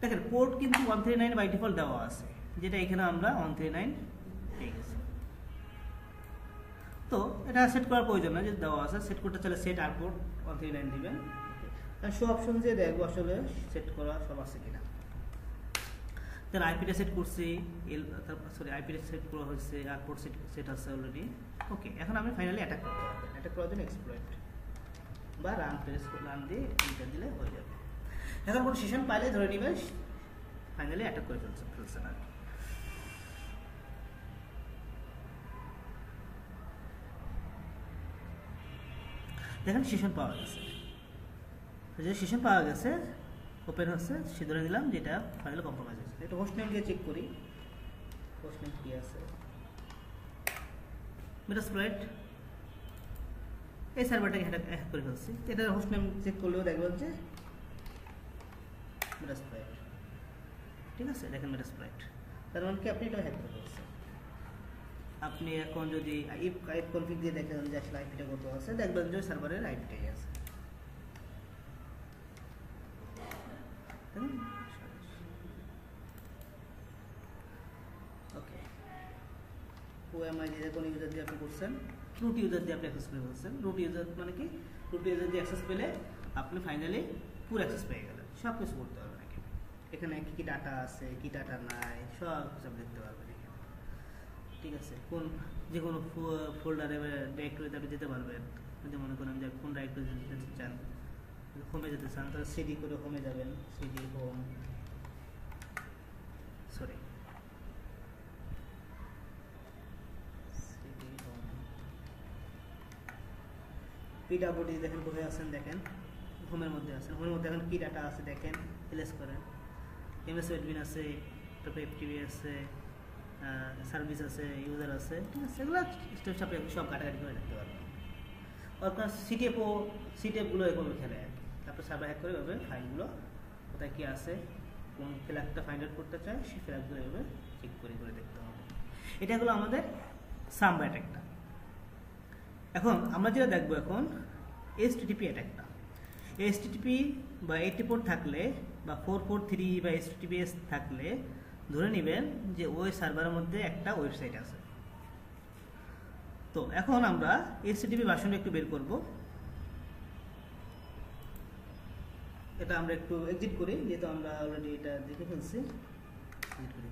দেখেন পোর্ট কিন্তু 139 বাই ডিফল্ট দেওয়া আছে, যেটা এখানে আমরা 139 পেয়ে গেছি। তো এটা সেট করার প্রয়োজন না, যদি দেওয়া আছে সেট করতে চাইলে সেট আর পোর্ট 139 দিবেন। শো অপশন দিয়ে দেখবো আসলে সেট করা সব আছে কিনা। তাহলে আইপিটা সেট করছি, আইপিটা সেট করা হয়েছে, আর পোর্ট সেট আছে অলরেডি। ওকে, এখন আমি ফাইনালি অ্যাটাক করতে পারবো। অ্যাটাক করার জন্য এক্সপ্লয়েট বা রান দিয়ে এন্টার দিলে হয়ে যাবে। এখন কোনো সেশন পাইলে ধরে নিবে ফাইনালি অ্যাটাক করে ফেলছে না। দেখেন সেশন পাওয়া গেছে, যে সেশন পাওয়া গেছে ওপেন হচ্ছে, সে ধরে নিলাম যেটা ফাইনালি কম্প্রোমাইজ হয়েছে। একটু হোস্ট নেম দিয়ে চেক করি, হোস্ট নেম কি আছে। মেটাস্প্লয়েট এই সার্ভারটাকে হ্যাক করে ফেলছি। এটা হোস্ট নেম চেক করলেও দেখবেন যে মেটাস্প্লয়েট, ঠিক আছে। দেখেন মেটাস্প্লয়েট, তার মানে কি আপনি এটা হ্যাক করে ফেলছেন। আপনি এখন যদি ইফ কনফিগ দিয়ে দেখেন যে আসলে আইপিটা কত আছে, দেখবেন যে সার্ভারের আইপিটাই আছে। ওকে, ওএমআই দিয়ে কোন ইউজার দিয়ে আপনি করছেন, রুট ইউজার দিয়ে আপনি অ্যাক্সেস পেয়ে ফেলছেন। রুট ইউজার মানে কি, রুট ইউজার দিয়ে অ্যাক্সেস পেলে আপনি ফাইনালি পুরো অ্যাক্সেস পেয়ে গেলেন, সব কিছু করতে পারবেন এখানে। এখানে কী কী ডাটা আছে, কী ডাটা নাই, সব কিছু দেখতে পারবেন এখানে। ঠিক আছে, কোন যে কোনো ফোল্ডারে ডাইরেক্টরিতে আপনি যেতে পারবেন। যদি মনে করেন যে কোন ডাইরেক্টরি যেতে চান, হোমে যেতে চান, তাহলে সিডি করে হোমে যাবেন, CD home, sorry CD home, PWD দেখেন কোথায় আছেন, দেখেন হোমের মধ্যে আছেন। হোমের মধ্যে এখন কী ডাটা আছে দেখেন, প্লেস করেন। এমএস অ্যাডমিন আছে, তারপরে এফটিভি আছে, সার্ভিস আছে, ইউজার আছে, ঠিক আছে। এগুলো স্টেপ স্টেপ সব কাটাকাটি করে দেখতে পারবেন। আপনার সিটিএফগুলো এগুলো খেলে আর কি। তারপর সার্ভার হ্যাক করে এভাবে ফাইলগুলো কোথায় কী আছে, কোন ফ্ল্যাগটা ফাইন্ড আউট করতে চায়, সেই ফ্ল্যাগগুলো এভাবে চেক করে করে দেখতে হবে। এটা হলো আমাদের সাম্বা অ্যাটাকটা। এখন আমরা যেটা দেখবো এখন HTTP অ্যাটাকটা। HTTP বা 84 থাকলে বা 443 বা HTTPS থাকলে ধরে নেবেন যে ওই সার্ভারের মধ্যে একটা ওয়েবসাইট আছে। তো এখন আমরা HTTP ভার্সনটা একটু বের করব। এটা আমরা একটু এক্সিট করি, যেহেতু আমরা অলরেডি এটা দেখে ফেলছি। এক্সিট করি।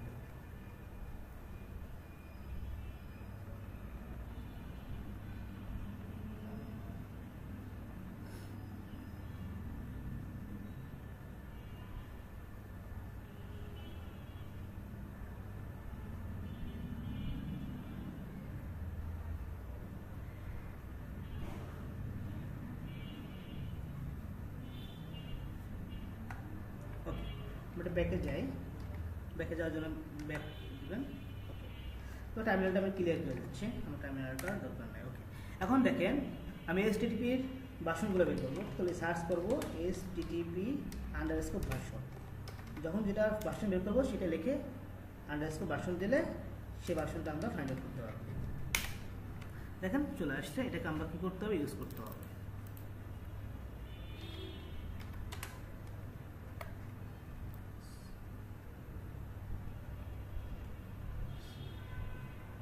ওকে, ব্যাকে যাই। ব্যাকে যাওয়ার জন্য ব্যাক দিবেন। ওকে, তো টার্মিনালটা আমি ক্লিয়ার করে দিচ্ছি, আমার টার্মিনালটা দরকার নেই। ওকে, এখন দেখেন আমি HTTP-র ভার্সনগুলো বের করবো। তাহলে সার্চ করবো HTTP_ভার্সন। যখন যেটা ভার্সন বের করবো সেটা লিখে ভার্সন দিলে সেই ভার্সনটা আমরা ফাইন্ড আউট করতে পারবো। দেখেন চলে আসছে। এটাকে আমরা কী করতে হবে, ইউজ করতে হবে।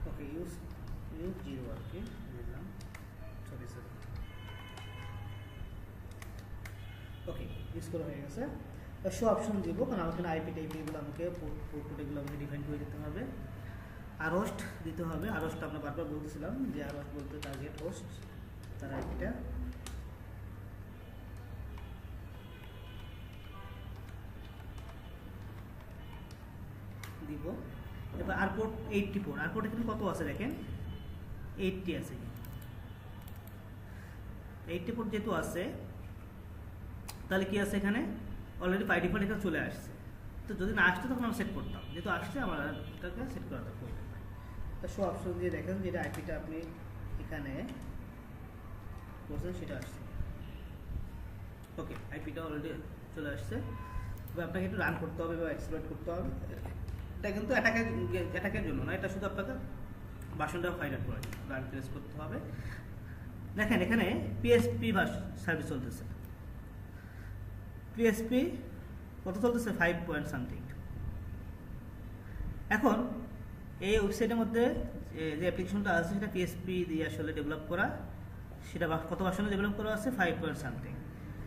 ওকে, ইউজ 0 আর কি দিলাম, সরি। ওকে, ইউজ করা হয়ে গেছে। শো অপশন দিব, কারণ আমাকে আইপি টাইপি এগুলো আমাকে পোর্ট এগুলো আমাকে ডিফাইন করে দিতে হবে। আর হোস্ট দিতে হবে। আর হোস্ট আমরা বারবার বলতেছিলাম যে আর হোস্ট বলতে টার্গেট হোস্ট, তার আইপিটা দিব। এবার আর পোর্ট 84। আর পোর্ট এখানে কত আছে দেখেন, 80 আছে। 80 পোর্ট যেহেতু আছে, তাহলে কি আছে এখানে অলরেডি বাই ডিফল্ট এখানে চলে আসছে। তো যদি না আসতো তখন আমরা সেট করতাম, যেহেতু আসছে আমার এটাকে সেট করা দরকার। তো শো অপশন দিয়ে দেখেন যেটা আইপিটা আপনি এখানে করছেন সেটা আসছে। ওকে, আইপিটা অলরেডি চলে আসছে। এবার আপনাকে একটু রান করতে হবে বা এক্সপ্লয়েট করতে হবে। এটা কিন্তু অ্যাটাকের জন্য না, এটা শুধু আপনাকে ভার্সনটা ফাইন্ড আউট করার জন্য রান প্রেস করতে হবে। দেখেন এখানে PHP সার্ভিস চলতেছে। PHP কত চলতেছে, 5 পয়েন্ট সামথিং। এখন এই ওয়েবসাইটের মধ্যে যে অ্যাপ্লিকেশনটা আছে সেটা PHP দিয়ে আসলে ডেভেলপ করা। সেটা কত ভার্সনে ডেভেলপ করা আছে, 5 পয়েন্ট সামথিং।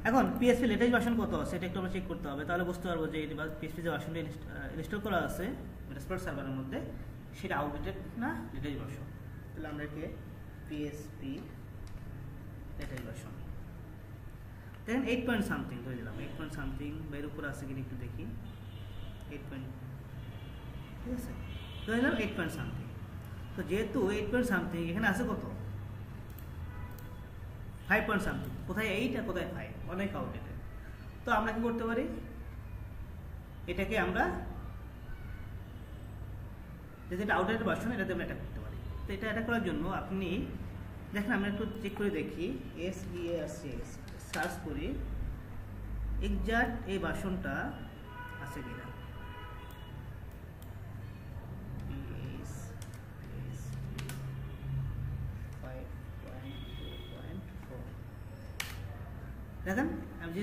এখন PHP লেটেস্ট ভার্সন কত আছে এটা একটু আমরা চেক করতে হবে, তাহলে বুঝতে পারবো যে PHP যে ভার্সনটা ইনস্টল করা আছে মেটাস্প্লয়েট সার্ভারের মধ্যে সেটা আউটডেটেড না লেটেস্ট ভার্সন। তাহলে আমরা একে PHP লেটেস্ট ভার্সন দেখেন 8 পয়েন্ট সামথিং ধরে দিলাম। 8 পয়েন্ট সামথিং এর উপর আছে কিনা একটু দেখি। 8 পয়েন্ট, ঠিক আছে, ধরে দিলাম 8 পয়েন্ট সামথিং। তো যেহেতু 8 পয়েন্ট সামথিং, এখানে আছে কত, 5 পয়েন্ট সামথিং। কোথায় 8 আর কোথায় 5, অনেক আউটডেটেড। তো আমরা কি করতে পারি, এটাকে আমরা যেটা আউটডেটেড ভার্সন এটাতে আমরা অ্যাটাক করতে পারি। তো এটা অ্যাটাক করার জন্য আপনি দেখেন, আমরা একটু চেক করে দেখি, SEAS সার্চ করি এক্সাক্ট এই ভার্সনটা আছে কিনা। দেখেন আমি যে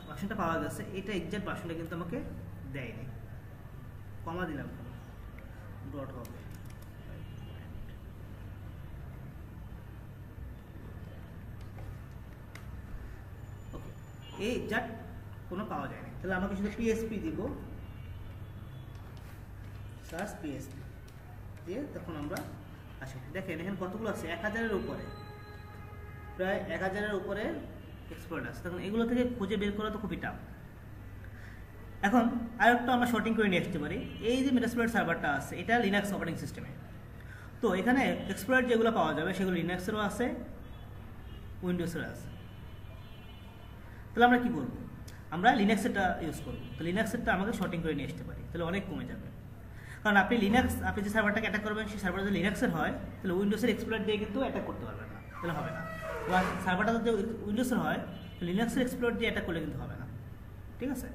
ভার্সনটা পাওয়া গেছে এটা এক্সাক্ট ভার্সনটা কিন্তু আমাকে দেয়নি, কমা দিলাম ডট হবে। ওকে, এই এক্সাক্ট কোনো পাওয়া যায় না। তাহলে আমাকে শুধু পিএসপি দিব, সার্চ পিএসপি দিয়ে তখন আমরা আসি। দেখেন এখানে কতগুলো আছে, 1000-এর উপরে, প্রায় 1000-এর উপরে এক্সপ্লয়েট আছে। তখন এগুলো থেকে খুঁজে বের করা তো খুবই টাফ। এখন আরেকটা আমরা শর্টিং করে নিয়ে আসতে পারি। এই যে মেটাস্প্লয়েট সার্ভারটা আছে এটা লিনাক্স অপারেটিং সিস্টেমে, তো এখানে এক্সপ্লয়েট যেগুলো পাওয়া যাবে সেগুলো লিনাক্সেরও আছে, উইন্ডোজেরও আছে। তাহলে আমরা কি করব, আমরা লিনাক্সেরটা ইউজ করব। তো লিনাক্সেরটা আমাকে শর্টিং করে নিয়ে আসতে পারি, তাহলে অনেক কমে যাবে। কারণ আপনি যে সার্ভারটাকে অ্যাটাক করবেন সেই সার্ভার যদি লিনাক্সের হয় তাহলে উইন্ডোজের এক্সপ্লয়েট দিয়ে কিন্তু অ্যাটাক করতে পারবেন না, তাহলে হবে না। বা সার্ভারটা যদি উইন্ডোজের হয় লিনাক্সের এক্সপ্লয়েট দিয়ে অ্যাটাক করলে কিন্তু হবে না, ঠিক আছে।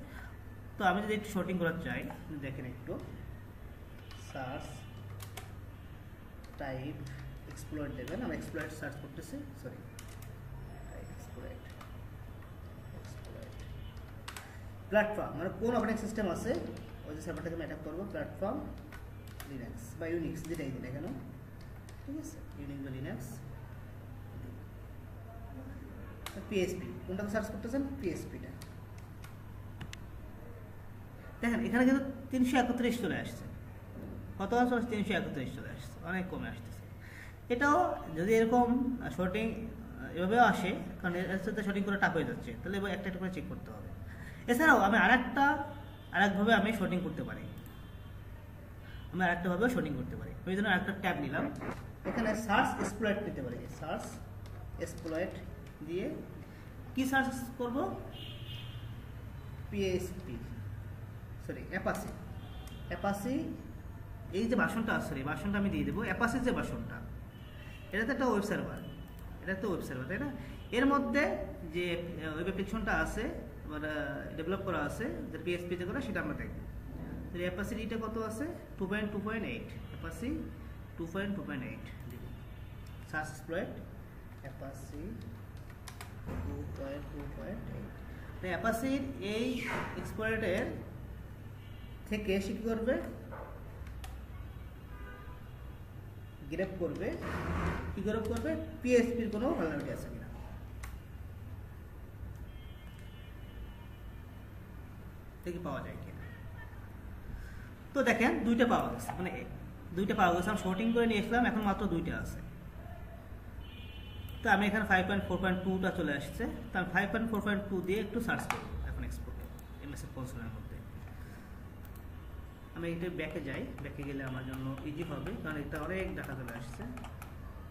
তো আমি যদি একটু শর্টিং করার চাই, দেখেন একটু সার্চ টাইপ এক্সপ্লয়েট দেবেন। আমি এক্সপ্লয়েট সার্চ করতেছি, সরি এক্সপ্লয়েট প্ল্যাটফর্ম মানে কোন অপারেটিং সিস্টেম আছে ওই যে সার্ভারটাকে আমি অ্যাটাক করবো, প্ল্যাটফর্ম লিনাক্স বা ইউনিক্স যেটাই দিন এখানে, ঠিক আছে, ইউনিক্স বা লিনাক্স। পিএসপি কোনটাকে সার্চ করতেছেন, পিএসপিটা। দেখেন এখানে কিন্তু 331 চলে আসছে, কত আসছে, 331 চলে আসছে, অনেক কমে আসতেছে। এটাও যদি এরকম শর্টিং এভাবেও আসে, কারণ এর সাথে শর্টিং করে টাফ হয়ে যাচ্ছে, তাহলে এবার একটা করে চেক করতে হবে। এছাড়াও আমি আরেকভাবে আমি শর্টিং করতে পারি, আমি আরেকটাভাবেও শর্টিং করতে পারি। ওই জন্য আরেকটা ট্যাব নিলাম, এখানে সার্চ এক্সপ্লয়েট নিতে পারি। সার্চ এক্সপ্লয়েট দিয়ে কি সার্চ করব, পিএসপি সরি অ্যাপাসি এই যে ভার্সনটা আছে, এই ভার্সনটা আমি দিয়ে দেবো। অ্যাপাসির যে ভার্সনটা, এটা তো একটা ওয়েব সার্ভার, তাই না? এর মধ্যে যে ওয়েব অ্যাপ্লিকেশনটা আছে ডেভেলপ করা আছে যে পিএসপিতে করা, সেটা আমরা দেখব। অ্যাপাসির এটা কত আছে, 2.2.8, অ্যাপাসি 2.2.8 দিব। Search exploit অ্যাপাসি 2.2.8। অ্যাপাসির এই এক্সপ্লয়েটের থেকে সে কি করবে, গ্রেপ করবে পিএসপির কোনো ভালনারিটি আছে কিনা। দেখি পাওয়া যায় কিনা। তো দেখেন দুইটা পাওয়া গেছে, মানে দুইটা পাওয়া গেছে। আমি শর্টিং করে নিয়ে আসলাম, এখন মাত্র দুইটা আছে। তো আমি এখানে 5.4.2টা চলে আসছে, তো আমি 5.4.2 দিয়ে একটু সার্চ করবো এখন এক্সপোর্ট এমএস কনসোলের মধ্যে। আমি এটা ব্যাকে যাই, ব্যাকে গেলে আমার জন্য ইজি হবে, কারণ এটা অনেক ডাটা চলে আসছে।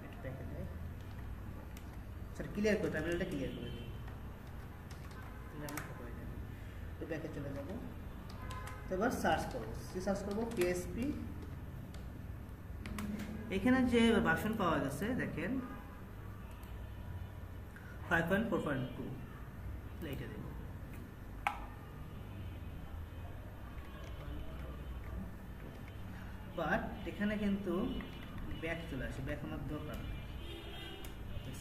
এটা ব্যাকে যাই, স্যার ক্লিয়ার করে টার্মিনালটা ক্লিয়ার করে দিই, তো ব্যাকে চলে যাব। তো এবার সার্চ করবো পিএসপি। এখানে যে ভার্সন পাওয়া গেছে দেখেন 5.4.2, এইটা দেব। বাট এখানে কিন্তু ব্যাক চলে আসে, ব্যাক আমার দরকার নেই।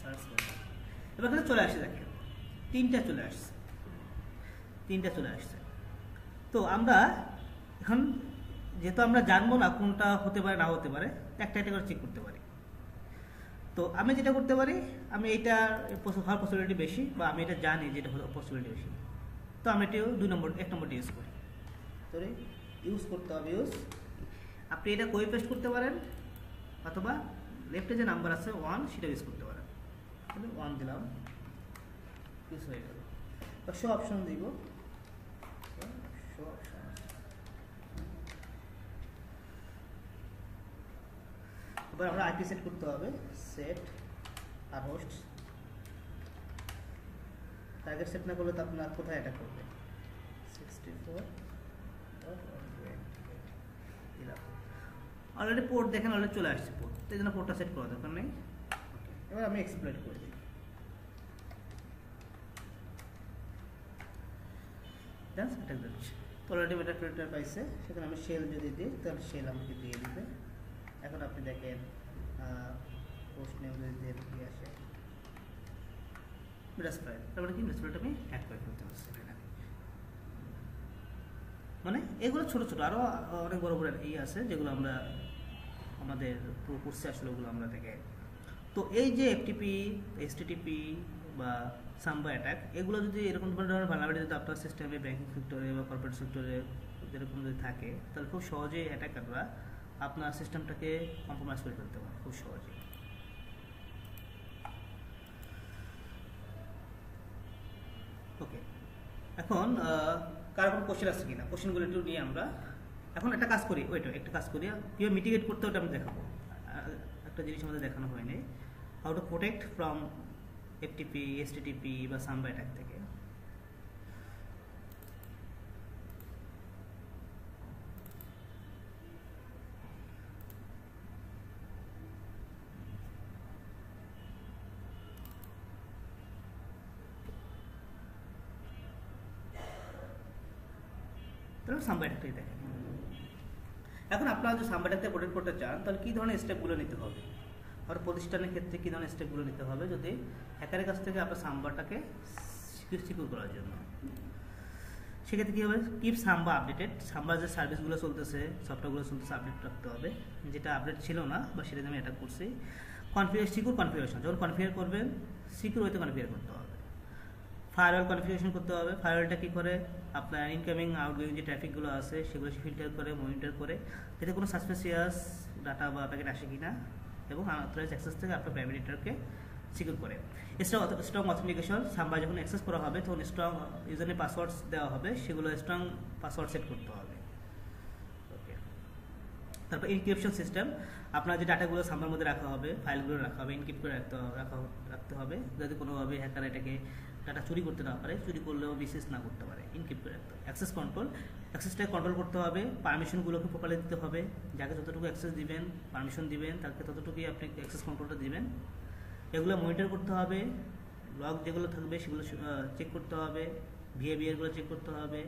সার্চ করব, এবার এখানে চলে আসে, দেখেন তিনটা চলে আসছে। তো আমরা এখন যেহেতু আমরা জানবো না কোনটা হতে পারে না হতে পারে, একটা করে চেক করতে পারি। তো আমি যেটা করতে পারি, আমি এইটা হওয়ার পসিবিলিটি বেশি, বা আমি এটা জানি যেটা হওয়ার পসিবিলিটি বেশি, তো আমি এটাও 1 নম্বরটা ইউজ করি। তো ইউজ করতে হবে, আপনি এটা কপি পেস্ট করতে পারেন, অথবা লেফটে যে নাম্বার আছে 1 সেটা ইউজ করতে পারেন। 1 দিলাম, ইউজ হয়ে গেল। বা শো অপশন দিব, এবার আমরা আইপি সেট করতে হবে, সেট আর হোস্ট। টার্গেট সেট না করলে তো আপনার কোথায় অ্যাটাক করবে, 64.128 দিলাম। অলরেডি পোর্ট দেখেন অলরেডি চলে আসছে পোর্ট, এই জন্য পোর্টটা সেট করা দরকার নেই। এবার আমি এক্সপ্লয়েট করে দিই, অ্যাটাক দিচ্ছি। তো অলরেডি মেটা ফিল্টার পাইছে, সেখানে আমি শেল যদি দিই তাহলে শেল আমাকে দিয়ে দিবে। এখন আপনি দেখেন পোস্ট নেম যদি দিয়ে দিয়ে আসে মেটাস্প্লয়েট, তারপরে কি মেটাস্প্লয়েট আমি হ্যাক করে ফেলতে পারছি। মানে এগুলো ছোট ছোট আরও অনেক বড় বড় আছে যেগুলো আমরা আমাদের পুরো কোর্সে আসলে ওগুলো আমরা দেখে। তো এই যে এফটিপি, এসটিটিপি বা সাম্বা অ্যাটাক, এগুলো যদি এরকম ধরনের ভালনারেবিলিটি যদি আপনার সিস্টেমে, ব্যাংকিং সেক্টরে বা কর্পোরেট সেক্টরে এরকম যদি থাকে, তাহলে খুব সহজেই অ্যাটাকাররা আপনার সিস্টেমটাকে কম্প্রোমাইজ করে ফেলতে পারে খুব সহজেই। ওকে, এখন কার কোনো কোশ্চেন আছে কিনা, কোশ্চেনগুলো একটু নিয়ে আমরা এখন একটা কাজ করি, একটা কাজ করি কীভাবে মিটিগেট করতে ওটা আমি দেখাবো। একটা জিনিস আমাদের দেখানো হয়নি, how to protect from FTP, HTTP বা সাম্বা অ্যাটাক থেকে। তাহলে সাম্বা অ্যাটাকটাই দেখেন। এখন আপনারা যদি সাম্বা অ্যাটাকটা প্রোটেক্ট করতে চান, তাহলে কী ধরনের স্টেপগুলো নিতে হবে, আর প্রতিষ্ঠানের ক্ষেত্রে কী ধরনের স্টেপগুলো নিতে হবে যদি হ্যাকারের কাছ থেকে আপনার সাম্বাটাকে সিকিউর করার জন্য। সেক্ষেত্রে কী হবে, কিপ সাম্বা আপডেটেড, সাম্বার যে সার্ভিসগুলো চলতেছে, সফটওয়্যারগুলো চলতেছে, আপডেট রাখতে হবে। যেটা আপডেট ছিল না বা সেটা আমি অ্যাটাক করছি। সিকিউর কনফিগারেশন, যখন কনফিগার করবেন সিকিউর হইতে কনফিগার করতে হবে। ফায়ারওয়াল কনফিগারেশন করতে হবে। ফায়ারওয়ালটা কী করে, আপনার ইনকামিং আউটগোয়িং যে ট্রাফিকগুলো আছে সেগুলো ফিল্টার করে, মনিটর করে, যাতে কোনো সাসপিসিয়াস ডাটা বা প্যাকেট আসে কিনা, এবং আনঅথরাইজ অ্যাক্সেস থেকে আপনার প্যারামিটারকে সিকিউর করে। স্ট্রং অথেন্টিকেশন, সাম্বা যখন অ্যাক্সেস করা হবে তখন স্ট্রং ইউজারনেম পাসওয়ার্ডস দেওয়া হবে, সেগুলো স্ট্রং পাসওয়ার্ড সেট করতে হবে। ওকে, তারপর এনক্রিপশন সিস্টেম, আপনার যে ডাটাগুলো সাম্বার মধ্যে রাখা হবে, ফাইলগুলো রাখা হবে, এনক্রিপ্ট করে রাখতে হবে, যাতে কোনোভাবে হ্যাকার এটাকে ডাটা চুরি করতে না পারে, চুরি করলেও বিশেষ না করতে পারে, ইনক্রিপ্ট করে রাখতে হবে। অ্যাক্সেস কন্ট্রোল, অ্যাক্সেসটাকে কন্ট্রোল করতে হবে, পারমিশনগুলোকে প্রপারলি দিতে হবে, যাকে যতটুকু অ্যাক্সেস দিবেন, পারমিশন দিবেন, তাকে ততটুকুই আপনি অ্যাক্সেস কন্ট্রোলটা দিবেন। এগুলো মনিটর করতে হবে, লগ যেগুলো থাকবে সেগুলো চেক করতে হবে, বিহেভিয়ারগুলো চেক করতে হবে,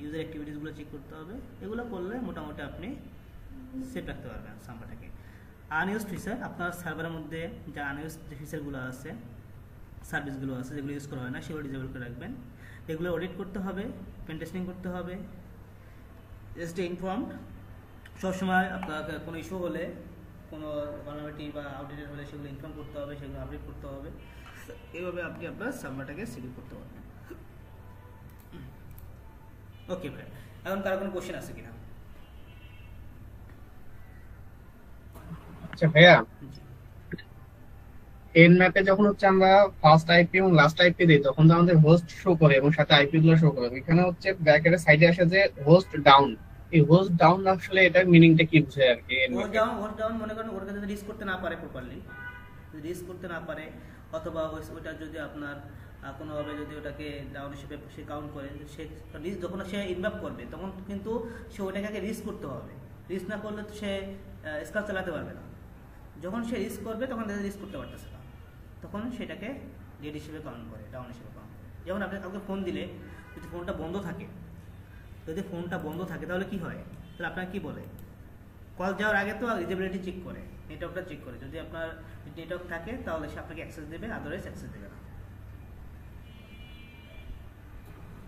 ইউজার অ্যাক্টিভিটিসগুলো চেক করতে হবে। এগুলো করলে মোটামুটি আপনি সেভ রাখতে পারবেন সাম্বাটাকে। আনইউজড ফিচার, আপনার সার্ভারের মধ্যে যা আনইউজড যে ফিচারগুলো আছে, সার্ভিসগুলো আছে যেগুলো ইউজ করা হয় না, সেগুলো ডিসেবল করে রাখবেন। এগুলো অডিট করতে হবে, পেন টেস্টিং করতে হবে। স্টে ইনফর্মড, সবসময় আপনার কোনো ইস্যু হলে, কোনো ভালনারেবিলিটি বা আউটডেটেড হলে সেগুলো ইনফর্ম করতে হবে, সেগুলো আপডেট করতে হবে। এইভাবে আপনি আপনার সার্ভারটাকে সিকিউর করতে পারবেন। ওকে ভাই, এখন কারো কোনো কোশ্চেন আছে কিনা? আচ্ছা ভাইয়া, এন ম্যাপে যখন হচ্ছে আমরা ফার্স্ট আইপি এবং লাস্ট আইপি দিই, তখন তো আমাদের হোস্ট শো করে এবং সাথে আইপি গুলো শো করে। এখানে হচ্ছে ব্র্যাকেটের সাইডে আসে যে হোস্ট ডাউন। এই হোস্ট ডাউন আসলে এটার মিনিংটা কি বোঝায় আর কি? হোস্ট ডাউন মনে করেন ওর কাছে যদি রিস্ক করতে না পারে প্রপারলি, যদি রিস্ক করতে না পারে, অথবা ওটা যদি আপনার কোনোভাবে যদি ওটাকে ডাউন হিসেবে সে কাউন্ট করে, সে রিস্ক যখন সে ইনভলভ করবে তখন কিন্তু সে ওটাকে রিস্ক করতে হবে। রিস্ক না করলে তো সে স্কাল চালাতে পারবে না। যখন সে রিস্ক করবে তখন রিস্ক করতে পারতেছে না, তখন সেটাকে ডেড হিসেবে কাউন্ট করে, ডাউন হিসেবে কাউন্ট করে। যেমন আপনি কাউকে ফোন দিলে যদি ফোনটা বন্ধ থাকে, তাহলে কি হয়, তাহলে আপনার কি বলে, কল যাওয়ার আগে তো রিজেবিলিটি চেক করে, নেটওয়ার্কটা চেক করে। যদি আপনার নেটওয়ার্ক থাকে তাহলে সে আপনাকে অ্যাক্সেস দেবে, আদারওয়াইজ অ্যাক্সেস দেবে না।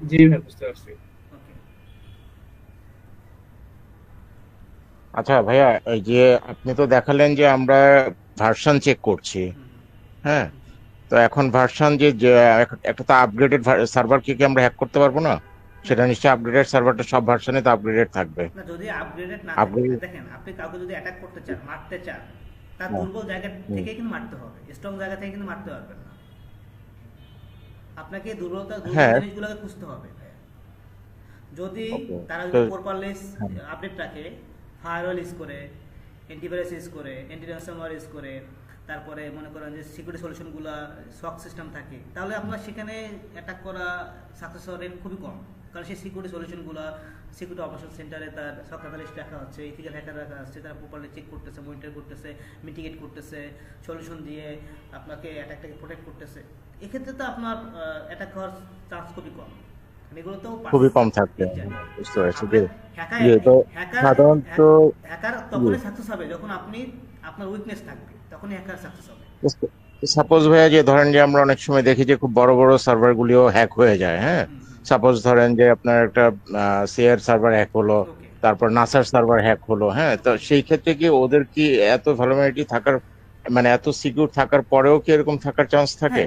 জি ভাই, বুঝতে পারছি। ওকে, আচ্ছা ভাইয়া, এই যে আপনি তো দেখালেন যে আমরা ভার্সন চেক করছি, হ্যাঁ, তো এখন ভার্সন যে একটা তো আপগ্রেডেড সার্ভার কি আমরা হ্যাক করতে পারবো না? সেটা নিশ্চয়ই আপগ্রেডেড সার্ভারটা সব ভার্সনে তো আপগ্রেডেড থাকবে না যদি আপগ্রেডেড না থাকে, আপগ্রেড। দেখেন আপনি কাউকে যদি অ্যাটাক করতে চান, মারতে চান, তার দুর্বল জায়গা থেকে কিন্তু মারতে হবে, স্ট্রং জায়গা থেকে কিন্তু মারতে পারবেন না। আপনাকে দুর্বল হ্যাঁ, জিনিসগুলোকে খুঁজতে হবে। যদি ওকে, তারা তো যদি প্রপারলি আপডেট রাখে, ফায়ারওয়াল ইউজ করে, অ্যান্টিভাইরাস ইউজ করে, অ্যান্টি র্যানসমওয়্যার ইউজ করে, তারপরে মনে করেন যে সিকিউরিটি সলিউশনগুলো সক সিস্টেম থাকে, তাহলে আপনার সেখানে অ্যাটাক করা সাকসেস হওয়ার রেট খুবই কম। কারণ সেই সিকিউরিটি সলিউশনগুলো সিকিউরিটি অপারেশন সেন্টারে তার সক অ্যানালিস্ট রাখা হচ্ছে, ইথিক্যাল হ্যাকার রাখা হচ্ছে, তারা প্রপারলি চেক করতেছে, মনিটর করতেছে, মিটিগেট করতেছে, সলিউশন দিয়ে আপনাকে অ্যাটাকটাকে প্রোটেক্ট করতেছে। এক্ষেত্রে তো আপনার অ্যাটাক হওয়ার চান্স খুবই কম। খুবই কম থাকবে। বুঝতে পারছি যে সাধারণত হ্যাকার তখনই সাকসেস হবে যখন আপনার উইকনেস থাকবে, তখনই হ্যাকার সাকসেস হবে। সাপোজ ভাইয়া, যে ধরেন যে আমরা অনেক সময় দেখি যে খুব বড় বড় সার্ভার গুলিও হ্যাক হয়ে যায়, হ্যাঁ, সাপোজ ধরেন যে আপনার একটা সিআর সার্ভার হ্যাক হলো, তারপর নাসার সার্ভার হ্যাক হলো, হ্যাঁ, তো সেই ক্ষেত্রে কি ওদের কি এত ভ্যালনারেবিলিটি থাকার, মানে এত সিকিউর থাকার পরেও কি এরকম থাকার চান্স থাকে?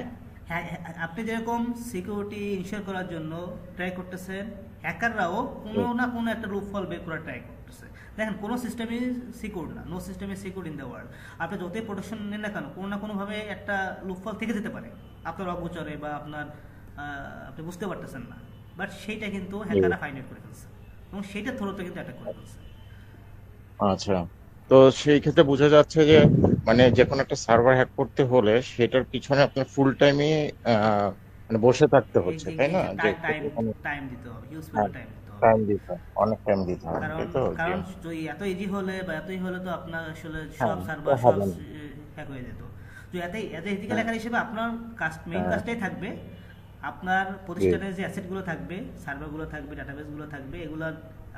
হ্যাঁ, আপনি যেরকম সিকিউরিটি ইনশিওর করার জন্য ট্রাই করতেছেন, হ্যাকাররাও কোনো না কোনো একটা লুপহোল বের করার ট্রাই করতেছে। দেখেন, কোনো সিস্টেমই সিকিউর না, no system is secure in the world. আপনি যতই প্রোটেকশন নেন না কেন, কোনো না কোনোভাবে একটা লুপহোল থেকে যেতে পারে আপনার অগোচরে বা আপনার আপনি বুঝতে পারতেছেন না, বাট সেইটা কিন্তু হ্যাকাররা ফাইন্ড আউট করে ফেলছে এবং সেইটা থ্রোতে কিন্তু অ্যাটাক করে ফেলছে। আচ্ছা, তো সেই ক্ষেত্রে বোঝা যাচ্ছে যে মানে যে কোনো একটা সার্ভার হ্যাক করতে হলে সেটার পিছনে আপনার ফুল টাইমে মানে বসে থাকতে হচ্ছে, তাই না? যে টাইম দিতে হবে, হিউজ হ্যাঁ, টাইম দিতে হবে। টাইম দিতে হয়, অনেক টাইম দিতে হয়, কারণ তাই তো? যে কারণ যদি এত ইজি হলে বা এতই হলে তো আপনার আসলে হ্যাঁ, সব তো সার্ভার সব হবে না। হ্যাক হয়ে যেত। তো এত এথিক্যাল হ্যাঁ, হ্যাকার হিসেবে আপনার মেইন হ্যাঁ, কাজটাই থাকবে আপনার জি, প্রতিষ্ঠানের যে অ্যাসেটগুলো থাকবে, সার্ভারগুলো থাকবে, ডাটাবেসগুলো থাকবে, এগুলো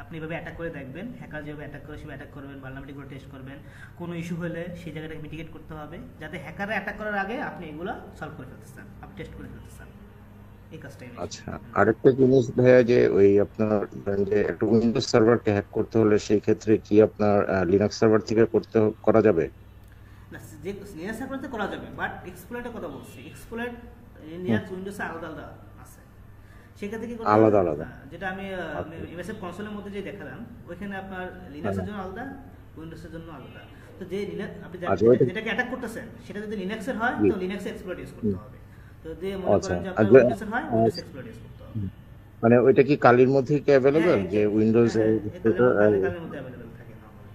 আপনি এভাবে অ্যাটাক করে দেখবেন। হ্যাকার যেভাবে অ্যাটাক করে সেভাবে অ্যাটাক করবেন, ভালনারেবিলিটিগুলো টেস্ট করবেন। কোনো ইস্যু হলে সেই জায়গাটাকে মিটিগেট করতে হবে, যাতে হ্যাকাররা অ্যাটাক করার আগে আপনি এগুলো সলভ করে ফেলতে চান, আপনি টেস্ট করে ফেলতে চান। এই কাজটাই বেশি। আচ্ছা। আরেকটা জিনিস ভাইয়া, যে ওই আপনার ধরেন যে একটা উইন্ডোজ সার্ভারকে হ্যাক করতে হলে সেই ক্ষেত্রে কি আপনার লিনাক্স সার্ভার থেকে করা যাবে? না, যে লিনাক্স সার্ভারতে করা যাবে, বাট এক্সপ্লয়েটের কথা বলছি। এক্সপ্লয়েট লিনাক্স উইন্ডোজে আলাদা আলাদা আছে। সেক্ষেত্রে কি করতে হবে, আলাদা আলাদা? যেটা আমি আচ্ছা, এমএসএফ কনসোলের মধ্যে যে দেখালাম, ওইখানে আপনার হ্যাঁ, লিনাক্সের জন্য আলাদা, উইন্ডোজের জন্য আলাদা। তো যে আপনি আচ্ছা, ওইটা যেটাকে অ্যাটাক করতেছেন সেটা যদি লিনাক্সের হয় জি, তো লিনাক্সে এক্সপ্লয়েট ইউজ করতে হুম, হবে। তো যে মনে আচ্ছা। করেন যে আর আপনার উইন্ডোজের হয়, উইন্ডোজ এক্সপ্লয়েট ইউজ করতে হবে। হুম, মানে ওইটা কি কালির মধ্যে কি হ্যাঁ, অ্যাভেলেবেল, যে উইন্ডোজ? হ্যাঁ, এই কালের মধ্যে অ্যাভেলেবেল থাকে নরমালি।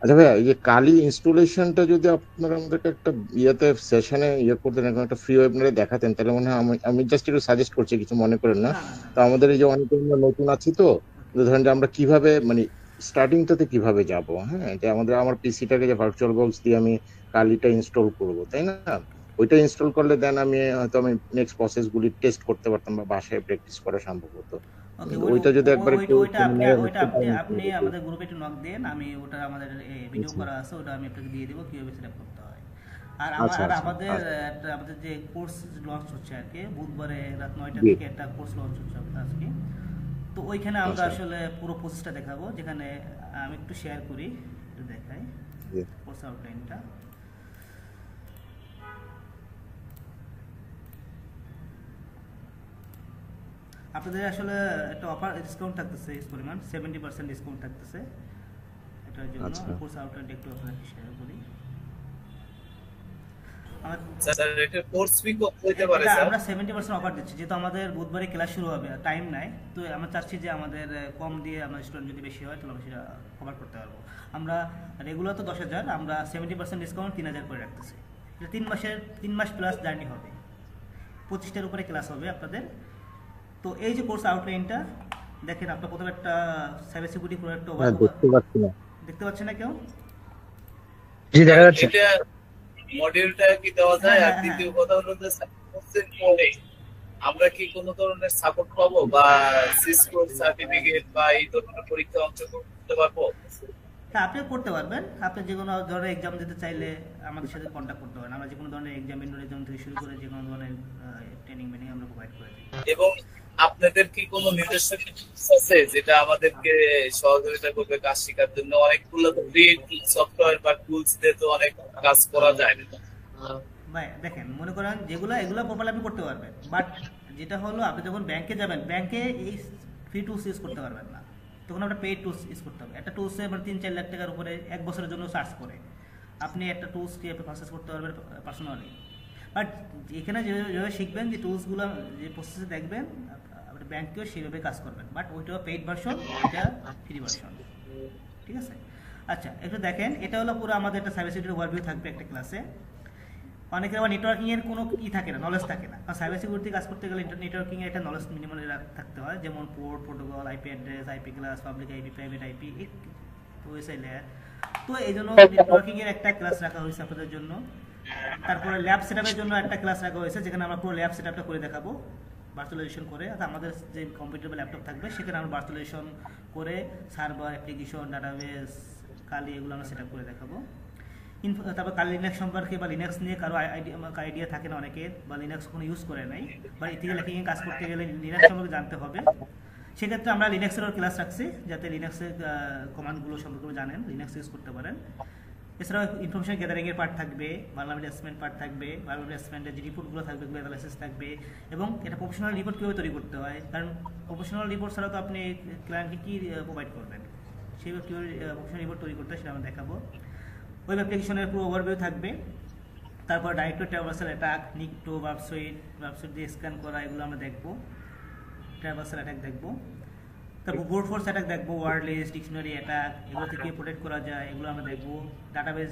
আচ্ছা ভাইয়া, এই যে কালি ইনস্টলেশনটা যদি আপনারা আমাদেরকে একটা ইয়েতে সেশনে করতেন, এখন একটা ফ্রি ওয়েবিনারে দেখাতেন, তাহলে মনে হয় আমি জাস্ট একটু সাজেস্ট করছি, কিছু মনে করেন না। না না না তো আমাদের এই যে অনেকে আমরা নতুন আছি, তো তো ধরেন যে আমরা কিভাবে মানে স্টার্টিংটাতে কিভাবে যাব, হ্যাঁ, যে আমার পিসিটাকে যে ভার্চুয়াল বক্স দিয়ে আমি কালিটা ইনস্টল করব, তাই না? ওইটা ইনস্টল করলে দেন আমি নেক্সট প্রসেস গুলি টেস্ট করতে পারতাম বা বাসায় প্র্যাকটিস করা সম্ভব হতো। ওকে, তো ওইটা যদি একবার একটু ওইটা আপনি সেমিনারে ওইটা হতে আপনি পারেন আপনি তাহলে আমাদের গ্রুপে একটু নক দেন, আমি ওটা আমাদের ভিডিও আচ্ছা, করা আছে, ওটা আমি আপনাকে দিয়ে দেবো কিভাবে সেট আপ করতে হয়। আর আচ্ছা, আচ্ছা, আমাদের আচ্ছা, আমাদের যে কোর্স লঞ্চ হচ্ছে আর কি, বুধবারে রাত 9টা জি, থেকে একটা কোর্স লঞ্চ হচ্ছে আজকে। তো ওইখানে আমরা আচ্ছা, আসলে পুরো প্রসেসটা দেখাবো, যেখানে আমি একটু শেয়ার করি, একটু দেখাই জি, কোর্স আউটলাইনটা। আপনাদের আসলে একটা অফার ডিসকাউন্ট থাকতেছে, এই পরিমাণ 70% ডিসকাউন্ট থাকতেছে এটার জন্য। আচ্ছা, কোর্স আউটলাইনটা একটু আপনাকে শেয়ার করি। আমার স্যার এটা কোর্স ফি কত হতে পারে এটা স্যার? আমরা 70% অফার দিচ্ছি, যেহেতু আমাদের বুধবারে ক্লাস শুরু হবে, টাইম নাই। তো আমরা চাচ্ছি যে আমাদের কম দিয়ে আমরা স্টুডেন্ট যদি বেশি হয় তাহলে আমরা সেটা কভার করতে পারবো। আমরা রেগুলার তো 10,000, আমরা 70% ডিসকাউন্ট 3,000 করে রাখতেছি। এটা 3 মাস প্লাস জার্নি হবে, 25টার উপরে ক্লাস হবে আপনাদের। তো এই যে কোর্স আউটলাইনটা দেখেন, আপনার প্রথমে একটা সাইবার সিকিউরিটি পুরো একটা হ্যাঁ, দেখতে পাচ্ছি না। দেখতে পাচ্ছেন না কেউ? জি, দেখা যাচ্ছে। এটা মডিউলটা কি দেওয়া হ্যাঁ যায়? আর হ্যাঁ হ্যাঁ দ্বিতীয় কথা হলো যে কোর্সের পরে আমরা কি কোনো ধরনের সাপোর্ট পাবো বা সিসকো সার্টিফিকেট বা এই ধরনের পরীক্ষা অংশগ্রহণ করতে পারবো? হ্যাঁ, আপনি করতে পারবেন। আপনি যে কোনো ধরনের এক্সাম দিতে চাইলে আমাদের সাথে কন্ট্যাক্ট করতে পারেন। আমরা যে কোনো ধরনের এক্সাম, ইনডোর এক্সাম থেকে শুরু করে যে কোনো ধরনের ট্রেনিং মেনিং আমরা প্রোভাইড করে দিই। এবং আপনাদের কি কোনো নিজস্ব tools আছে যেটা আমাদেরকে সহযোগিতা করবে কাজ শেখার জন্য? অনেকগুলো তো ফ্রি সফটওয়্যার বা টুলস দিয়ে তো অনেক কাজ করা যায় না। ভাই দেখেন, মনে করেন এগুলো প্রপারলি আপনি করতে পারবেন, বাট যেটা হলো আপনি যখন ব্যাংকে যাবেন, ব্যাংকে এই ফ্রি টুলস ইউজ করতে পারবেন না, তখন আপনার পেইড টুলস ইউজ করতে হবে। একটা টুলসে মানে 3-4 লাখ টাকার উপরে 1 বছরের জন্য চার্জ করে আপনি একটা টুলসকে আপনি প্রসেস করতে পারবেন পার্সোনালি। বাট এখানে যেভাবে শিখবেন, যে টুলসগুলো যে প্রসেসে দেখবেন, আপনি ব্যাংকেও সেভাবে কাজ করবেন, বাট ওইটা পেইড ভার্সন, ওইটা ফ্রি ভার্সন। ঠিক আছে? আচ্ছা, একটু দেখেন, এটা হলো পুরো আমাদের একটা সাইবার সিকিউরিটি ওভারভিউ থাকবে একটা ক্লাসে। অনেকের আবার নেটওয়ার্কিং এর কোনো থাকে না, নলেজ থাকে না। কারণ সাইবার সিকিউরিটি কাজ করতে গেলে নেটওয়ার্কিং এর একটা নলেজ মিনিমাম থাকতে হয়, যেমন port, protocol, IP address, IP class, public IP, private IP, OSI layer. তো এই জন্য নেটওয়ার্কিং এর একটা ক্লাস রাখা হয়েছে আপনাদের জন্য। তারপরে ল্যাব সেটআপের জন্য একটা ক্লাস রাখা হয়েছে, যেখানে আমরা পুরো ল্যাব সেটআপটা করে দেখাবো ভার্চুয়ালাইজেশন করে। অর্থাৎ আমাদের যে কম্পিউটার ল্যাপটপ থাকবে সেখানে আমরা ভার্চুয়ালাইজেশন করে সার্ভার, অ্যাপ্লিকেশন, ডাটাবেস, কালি এগুলো আমরা সেটআপ করে দেখাবো। তারপর কালি লিনাক্স সম্পর্কে বা লিনাক্স নিয়ে কারো আইডিয়া থাকে না অনেকের, বা লিনাক্স কোনো ইউজ করে নাই, বা ইথিক্যাল হ্যাকিং কাজ করতে গেলে লিনাক্স সম্পর্কে জানতে হবে। সেক্ষেত্রে আমরা লিনাক্সেরও ক্লাস রাখছি, যাতে লিনাক্সের কমান্ডগুলো সম্পর্কে জানেন, লিনাক্স ইউজ করতে পারেন। এছাড়াও ইনফরমেশন গ্যাদারিংয়ের পার্ট থাকবে, ভালনারেবিলিটি অ্যাসেসমেন্ট পার্ট থাকবে, ভালনারেবিলিটি অ্যাসেসমেন্টের যে রিপোর্টগুলো থাকবে এগুলো অ্যানালাইসিস থাকবে, এবং এটা প্রফেশনাল রিপোর্ট কীভাবে তৈরি করতে হয়, কারণ প্রফেশনাল রিপোর্ট ছাড়া তো আপনি ক্লায়েন্টকে কী প্রোভাইড করবেন, সেইভাবে কীভাবে প্রফেশনাল রিপোর্ট তৈরি করতে হয় সেটা আমরা দেখাবো। ওয়েব অ্যাপ্লিকেশনের পুরো ওভারভিউ থাকবে। তারপর ডাইরেক্ট ট্রাভার্সাল অ্যাটাক, নিকটো, ওয়েবসাইট দিয়ে স্ক্যান করা, এগুলো আমরা দেখবো। ট্রাভার্সাল অ্যাটাক দেখবো। তারপর ব্রুট ফোর্স অ্যাটাক দেখবো, ওয়ার্ড লিস্ট, ডিকশনারি অ্যাটাক, এগুলো থেকে প্রোটেক্ট করা যায় এগুলো আমরা দেখবো। ডাটাবেস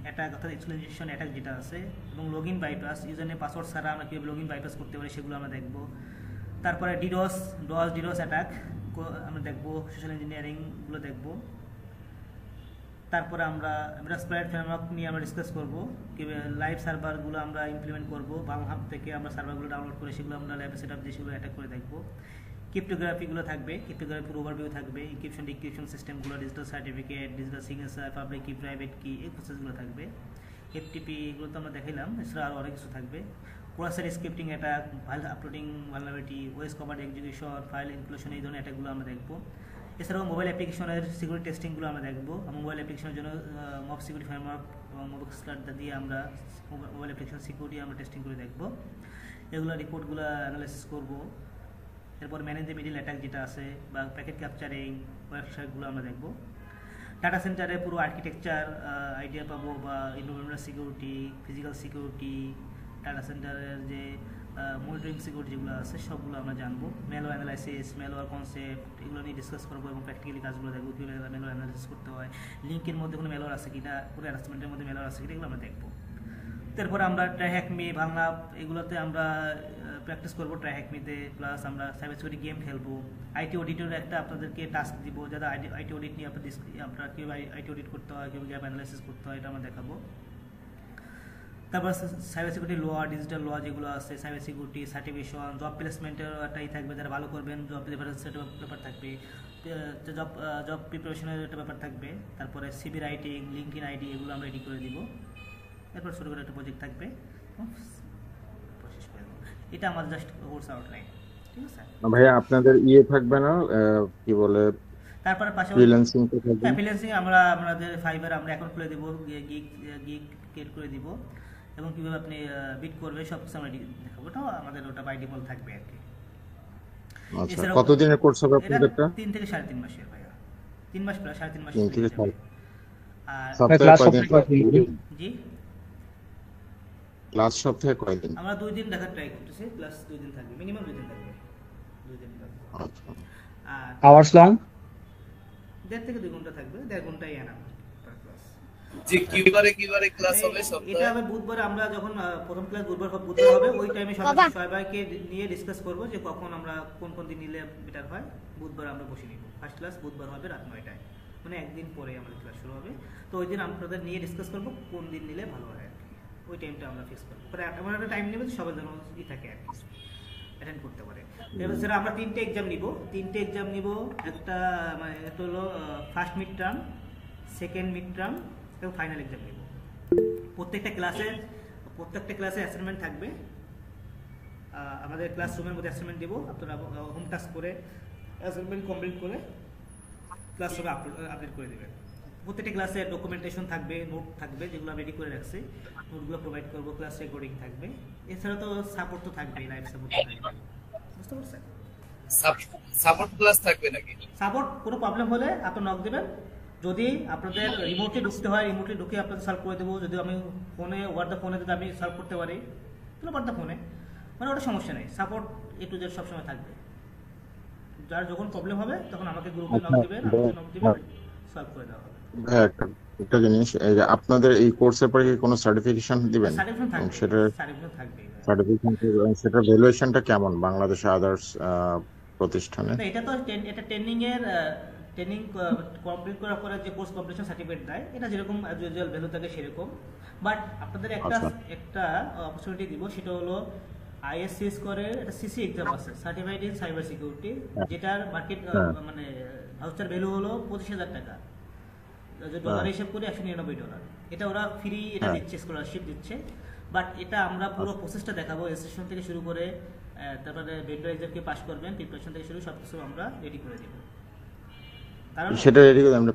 অ্যাটাক অর্থাৎ এক্সপ্লেনেশন অ্যাটাক যেটা আছে, এবং log in bypass, user name password ছাড়া আমরা কীভাবে লগ ইন বাইপাস করতে পারি সেগুলো আমরা দেখবো। তারপরে ডিডস অ্যাটাক আমরা দেখবো, সোশ্যাল ইঞ্জিনিয়ারিংগুলো দেখবো। তারপরে আমরা মেটাস্প্লয়েড ফ্রেমওয়ার্ক নিয়ে আমরা ডিসকাস করবো, কীভাবে লাইভ সার্ভারগুলো আমরা ইমপ্লিমেন্ট করবো, বাংহাব থেকে আমরা সার্ভারগুলো ডাউনলোড করে সেগুলো আমরা ল্যাবে সেট আপ দিয়ে সেগুলো অ্যাটাক করে দেখবো। ক্রিপ্টোগ্রাফিগুলো থাকবে, ক্রিপ্টোগ্রাফির ওভারভিউ থাকবে, ইনক্রিপশন ডিক্রিপশন সিস্টেমগুলো, digital certificate, digital signature, public key, private key, এই প্রসেসগুলো থাকবে। এফটিপি এগুলো তো আমরা দেখাইলাম, এছাড়া আরও অনেক কিছু থাকবে। Cross-site scripting attack, file uploading vulnerability, OS covered execution, file inclusion, এই ধরনের অ্যাটাকগুলো আমরা দেখবো। এছাড়াও মোবাইল অ্যাপ্লিকেশনের সিকিউরিটি টেস্টিংগুলো আমরা দেখবো। মোবাইল অ্যাপ্লিকেশনের জন্য মব সিকিউরিটি ফ্রেমওয়ার্ক এবং মোবাইল স্টার্ট দিয়ে আমরা মোবাইল অ্যাপ্লিকেশন সিকিউরিটি আমরা টেস্টিং করে দেখবো। এগুলো রিপোর্টগুলো অ্যানালাইসিস করবো। এরপর ম্যানেজ দ্য মিডল অ্যাটাক যেটা আছে, বা প্যাকেট ক্যাপচারিং, ওয়েবসাইটগুলো আমরা দেখবো। ডাটা সেন্টারে পুরো আর্কিটেকচার আইডিয়া পাবো, বা ইনভারনমেন্টাল সিকিউরিটি, ফিজিক্যাল সিকিউরিটি, ডাটা সেন্টারের যে মনিটরিং সিকিউরিটি যেগুলো আছে সবগুলো আমরা জানবো। ম্যালওয়্যার অ্যানালাইসিস, ম্যালওয়্যার কনসেপ্ট, এগুলো নিয়ে ডিসকাস করবো এবং প্র্যাকটিক্যালি কাজগুলো দেখবো, কীভাবে ম্যালওয়্যার অ্যানালাইসিস করতে হয়, লিঙ্কের মধ্যে কোনো ম্যালওয়্যার আছে কিনা, পুরো অ্যানালাইসমেন্টের মধ্যে ম্যালওয়্যার আছে কিনা, এগুলো আমরা দেখবো। তারপরে আমরা ট্রাইহ্যাকমি, ভালনাপ, এগুলোতে আমরা প্র্যাকটিস করবো ট্রাইহ্যাকমিতে, প্লাস আমরা সাইবার সিকিউরিটি গেম খেলবো। আইটি অডিটর একটা আপনাদেরকে টাস্ক দিব, যারা আইটি অডিট নিয়ে আপনারা কীভাবে আইটি অডিট করতে হয়, কীভাবে গ্যাপ অ্যানালাইসিস করতে হয়, এটা আমরা দেখাবো। তারপর সাইবার সিকিউরিটি ল, ডিজিটাল ল যেগুলো আছে, সাইবার সিকিউরিটি সার্টিফিকেশন, জব প্লেসমেন্টের একটাই থাকবে, যারা ভালো করবেন জব প্রিপারেশনের ব্যাপার থাকবে, জব প্রিপারেশনের একটা ব্যাপার থাকবে। তারপরে সিভি রাইটিং, লিঙ্কডিন আইডি, এগুলো আমরা রেডি করে দিব। এরপর ছোটো করে একটা প্রজেক্ট থাকবে, এটা আমাদের জাস্ট কোর্স আউটলাইন, ঠিক আছে ভাইয়া? আপনাদের ইয়ে থাকবে না, কি বলে, তারপরে পাশাপাশি ফ্রিল্যান্সিং তো থাকবে? ফ্রিল্যান্সিং আমরা আমাদের ফাইবার আমরা অ্যাকাউন্ট খুলে দেবো, গিগ ক্রিয়েট করে দিব, এবং কীভাবে আপনি বিট করবে সব কিছু আমরা দেখাবো। ওটাও আমাদের ওটা বাই ডিফল্ট থাকবে আর কি। আচ্ছা, কতদিনের কোর্স হবে আপনাদেরটা? 3 থেকে 3.5 মাসের ভাইয়া, 3 মাস প্রায় 3.5 মাস। 3 থেকে 4 আর সপ্তাহে কয়দিন? জি, ক্লাস সপ্তাহে কয়দিন? আমরা 2 দিন দেখার ট্রাই করতেছি, প্লাস 2 দিন থাকবে, মিনিমাম 2 দিন থাকবে, 2 দিন থাকবে। আচ্ছা, আর আওয়ার্স লং 1.5 থেকে 2 ঘন্টা থাকবে, 1.5 ঘন্টাই এনাফ পার ক্লাস। যে কিবারে ক্লাস হবে এটা সপ্তাহে? হবে বুধবার, আমরা যখন প্রথম ক্লাস বুধবার হবে, ওই টাইমে সবাইকে নিয়ে ডিসকাস করব যে কখন আমরা কোন দিন নিলে বেটার হয়। বুধবার আমরা বসে নিব, ফার্স্ট ক্লাস বুধবার হবে রাত 9টায়, মানে একদিন পরে আমাদের ক্লাস শুরু হবে। তো ওই দিন আপনাদের নিয়ে ডিসকাস করব কোন দিন নিলে ভালো হয় আর কি, ওই টাইমটা আমরা ফিক্স করবো। পরে আমরা একটা টাইম নেবে সবাই যেন থাকে আর কি, অ্যাটেন্ড করতে পারে। এবার সেটা আমরা 3টে এক্সাম নিব, একটা মানে এটা হলো first mid term, second mid term এবং ফাইনাল এক্সাম নিব। প্রত্যেকটা ক্লাসে অ্যাসাইনমেন্ট থাকবে। আমাদের ক্লাসরুমের মধ্যে অ্যাসাইনমেন্ট দেবো, আপনারা হোম টাস্ক করে অ্যাসাইনমেন্ট কমপ্লিট করে ক্লাসরুমে আপলোড করে দেবেন। প্রত্যেকটা ক্লাসে ডকুমেন্টেশন থাকবে, নোট থাকবে, যেগুলো আমি রেডি করে রাখছি, নোটগুলো প্রোভাইড করবো, ক্লাস রেকর্ডিং থাকবে। এছাড়া তো সাপোর্ট তো থাকবেই, লাইভ সাপোর্ট থাকবে, বুঝতে পারছেন? সাপোর্ট ক্লাস থাকবে নাকি? সাপোর্ট কোনো প্রবলেম হলে আপনি নক দেবেন। যদি আপনাদের রিমোটলি ঢুকতে হয়, রিমোটলি ঢুকে আপনাদের সলভ করে দেবো। যদি আমি ফোনে ফোনে যদি আমি সলভ করতে পারি তাহলে ওয়ার দ্য ফোনে, মানে ওটা সমস্যা নেই। সাপোর্ট A to Z সবসময় থাকবে। যার যখন প্রবলেম হবে তখন আমাকে গ্রুপে নক দেবেন, সলভ করে দেওয়া হবে। একটা জিনিস, এই যে আপনাদের এই কোর্সের পরে কি কোনো সার্টিফিকেশন দিবেন? সেটার ভ্যালুয়েশনটা কেমন বাংলাদেশে আদার্স প্রতিষ্ঠানে? এটা তো এটা ট্রেনিং কমপ্লিট করার পরে যে কোর্স কমপ্লিশন সার্টিফিকেট দেয়, এটা যেরকম ইউজুয়াল ভ্যালু থাকে সেরকম। বাট আপনাদের একটা অপরচুনিটি দিব, সেটা হলো ISC স্কোরের একটা CC এক্সাম আছে, সার্টিফাইড ইন সাইবার সিকিউরিটি, যেটার মার্কেট মানে ভাউচার ভ্যালু হলো 25,000 টাকা, যে ডলার হিসেব করে $199। এটা ওরা ফ্রি এটা দিচ্ছে, স্কলারশিপ দিচ্ছে। বাট এটা আমরা পুরো প্রসেসটা দেখাবো, রেজিস্ট্রেশন থেকে শুরু করে তারপরে ভেন্ডর এক্সামকে পাস করবেন, প্রিপারেশন থেকে শুরু সব কিছু আমরা রেডি করে দেবো। কারণ সেটা রেডি করে আমরা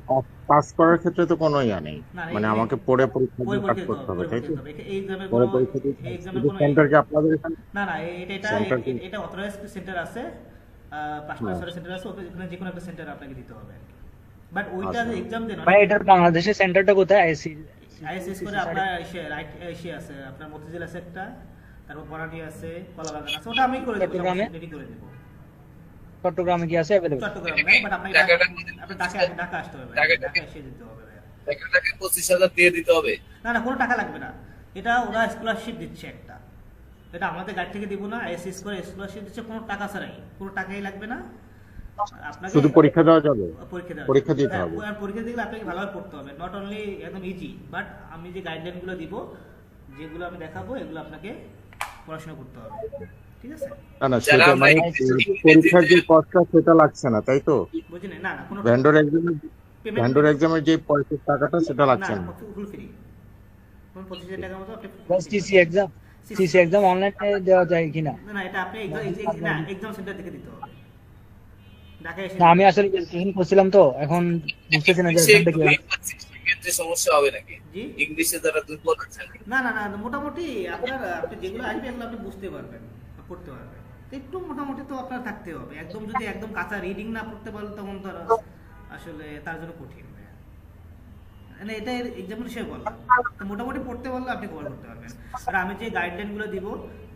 পাস করার ক্ষেত্রে তো কোনো ইয়া নেই, না মানে এই আমাকে পড়ে পরীক্ষা বই দিয়ে পাস পরীক্ষা দিতে করতে হবে, হবে, বই তাই পরীক্ষা তো? দিতে হবে। এই এক্সামের পরে কোনো পরীক্ষা দিয়ে এই এক্সামের শুধু কোনো সেন্টার কি আপনাদের এখানে? না না এটা সেন্টার কি? এটা অথরাইজড সেন্টার আছে, 5টা হ্যাঁ। সেন্টার আছে, ওখানে যে কোনো একটা সেন্টার আপনাকে দিতে হবে। বাট ওইটা আচ্ছা। এক্সাম দেন ভাই এটার বাংলাদেশের সেন্টারটা কোথায়? আইএসএস করে আপনার রাইট এসে আছে, আপনার মতিঝিল আছে একটা, তারপর বনানী আছে, কলাবাগান আছে, ওটা আমি করে দেবো, চট্টগ্রামে? রেডি করে দেবো। চট্টগ্রামে কি আছে অ্যাভেলেবল? চট্টগ্রাম নাই, বাট আপনাকে আপনি ঢাকা আসতে হবে, ঢাকা এসে দিতে হবে ভাইয়া। টাকাটাকে 25,000 দিয়ে দিতে হবে। না না কোনো টাকা লাগবে না, এটা ওরা স্কলারশিপ দিচ্ছে একটা, এটা আমাদের গাইড থেকে দিব না, আইএসএস করে স্কলারশিপ দিচ্ছে কোনো টাকা ছাড়াই, কোনো টাকাই লাগবে না আপনাকে, শুধু পরীক্ষা দেওয়া যাবে? পরীক্ষা দেওয়া পরীক্ষা দিতে হ্যাঁ, হবে। আর পরীক্ষা দিলে আপনাকে ভালোভাবে পড়তে হবে, নট অনলি একদম ইজি, বাট আমি যে গাইডলাইনগুলো দিব, যেগুলো আমি দেখাবো, এগুলো আপনাকে পড়াশোনা করতে হবে, ঠিক আছে? না না, যারা সেটা আমরা মানে পরীক্ষার যে কষ্টটা সেটা লাগছে না, তাই তো? বুঝলেন? না না কোনো ভেন্ডর এক্সামের পেমেন্ট ভেন্ডর এক্সামের যে পয়সার টাকাটা সেটা লাগছে না। ফুল ফ্রি, কোন 25,000 টাকার মতো আপনি just CC exam, CC exam অনলাইনে দেওয়া যায় কিনা? না না এটা আপনি এক্সাম সেন্টার থেকে দিতে হবে, ঢাকায় এসে না আমি আসলে রেজিস্ট্রেশন করছিলাম তো, এখন বুঝতেছি না যে ইংলিশে এখানটা কি হয়। ক্ষেত্রে সমস্যা হবে নাকি? জি ইংলিশে যারা দুর্বল আছেন না না না মোটামুটি আপনি যেগুলো আসবে এগুলো আপনি বুঝতে পারবেন, পড়তে পারবেন, তো একটু মোটামুটি তো আপনার থাকতে হবে, একদম যদি একদম কাঁচা রিডিং না পড়তে পারলে তখন তো আর আসলে তার জন্য কঠিন, মানে এটা এক্সাম্পল সে বললাম, তো মোটামুটি পড়তে পারলে আপনি কভার করতে পারবেন। আর আমি যে গাইডলাইনগুলো দিব,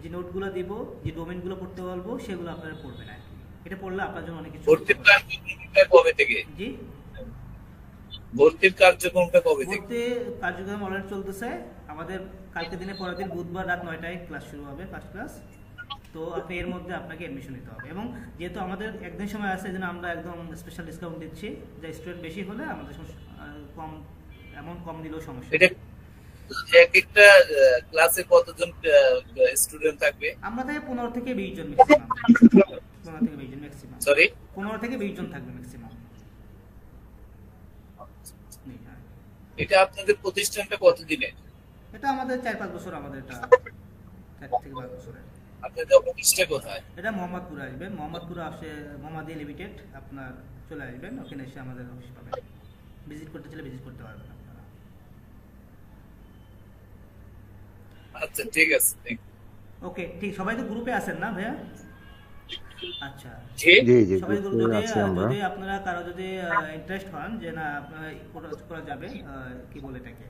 যে নোটগুলো দিব, যে ডোমেনগুলো পড়তে বলবো, সেগুলো আপনারা পড়বেন আর কি, এটা পড়লে আপনার জন্য অনেক কিছু ভর্তির কার্যক্রমটা কবে থেকে? জি ভর্তির কার্যক্রমটা কবে থেকে? পড়তে কার্যক্রম অলরেডি চলতেছে, আমাদের কালকে দিনে পরের দিন বুধবার রাত 9টায় ক্লাস শুরু হবে, ফার্স্ট ক্লাস, তো আপনি এর মধ্যে আপনাকে এডমিশন নিতে হবে, এবং যেহেতু আমাদের একদিন সময় আছে, যেন আমরা একদম স্পেশাল ডিসকাউন্ট দিচ্ছি, যে স্টুডেন্ট বেশি হলে আমাদের কম, এমন কম দিলেও সমস্যা এটা এক একটা ক্লাসে কতজন স্টুডেন্ট থাকবে? আমাদের 15 থেকে 20 জন ম্যাক্সিমাম, 15 থেকে 20 জন ম্যাক্সিমাম, সরি 15 থেকে 20 জন থাকবে ম্যাক্সিমাম। এটা আপনাদের প্রতিষ্ঠানটা কতদিনের? এটা আমাদের 4-5 বছর, আমাদের এটা 4 থেকে 5 বছরের। আপনাদের অফিসটা কোথায়? এটা মোহাম্মদপুরে আসবেন, মোহাম্মদপুরে আসে মোহাম্মদিয়া লিমিটেড, আপনার চলে আসবেন, ওখানে এসে আমাদের অফিস পাবেন, ভিজিট করতে চাইলে ভিজিট করতে পারবেন আপনারা। আচ্ছা ঠিক আছে, ওকে ঠিক, সবাই তো গ্রুপে আছেন না ভাইয়া? আচ্ছা জি জি জি, সবাই গ্রুপে আছি আমরা। যদি আপনারা কারো যদি ইন্টারেস্ট হন যে না আপনার করা যাবে, কি বলে এটাকে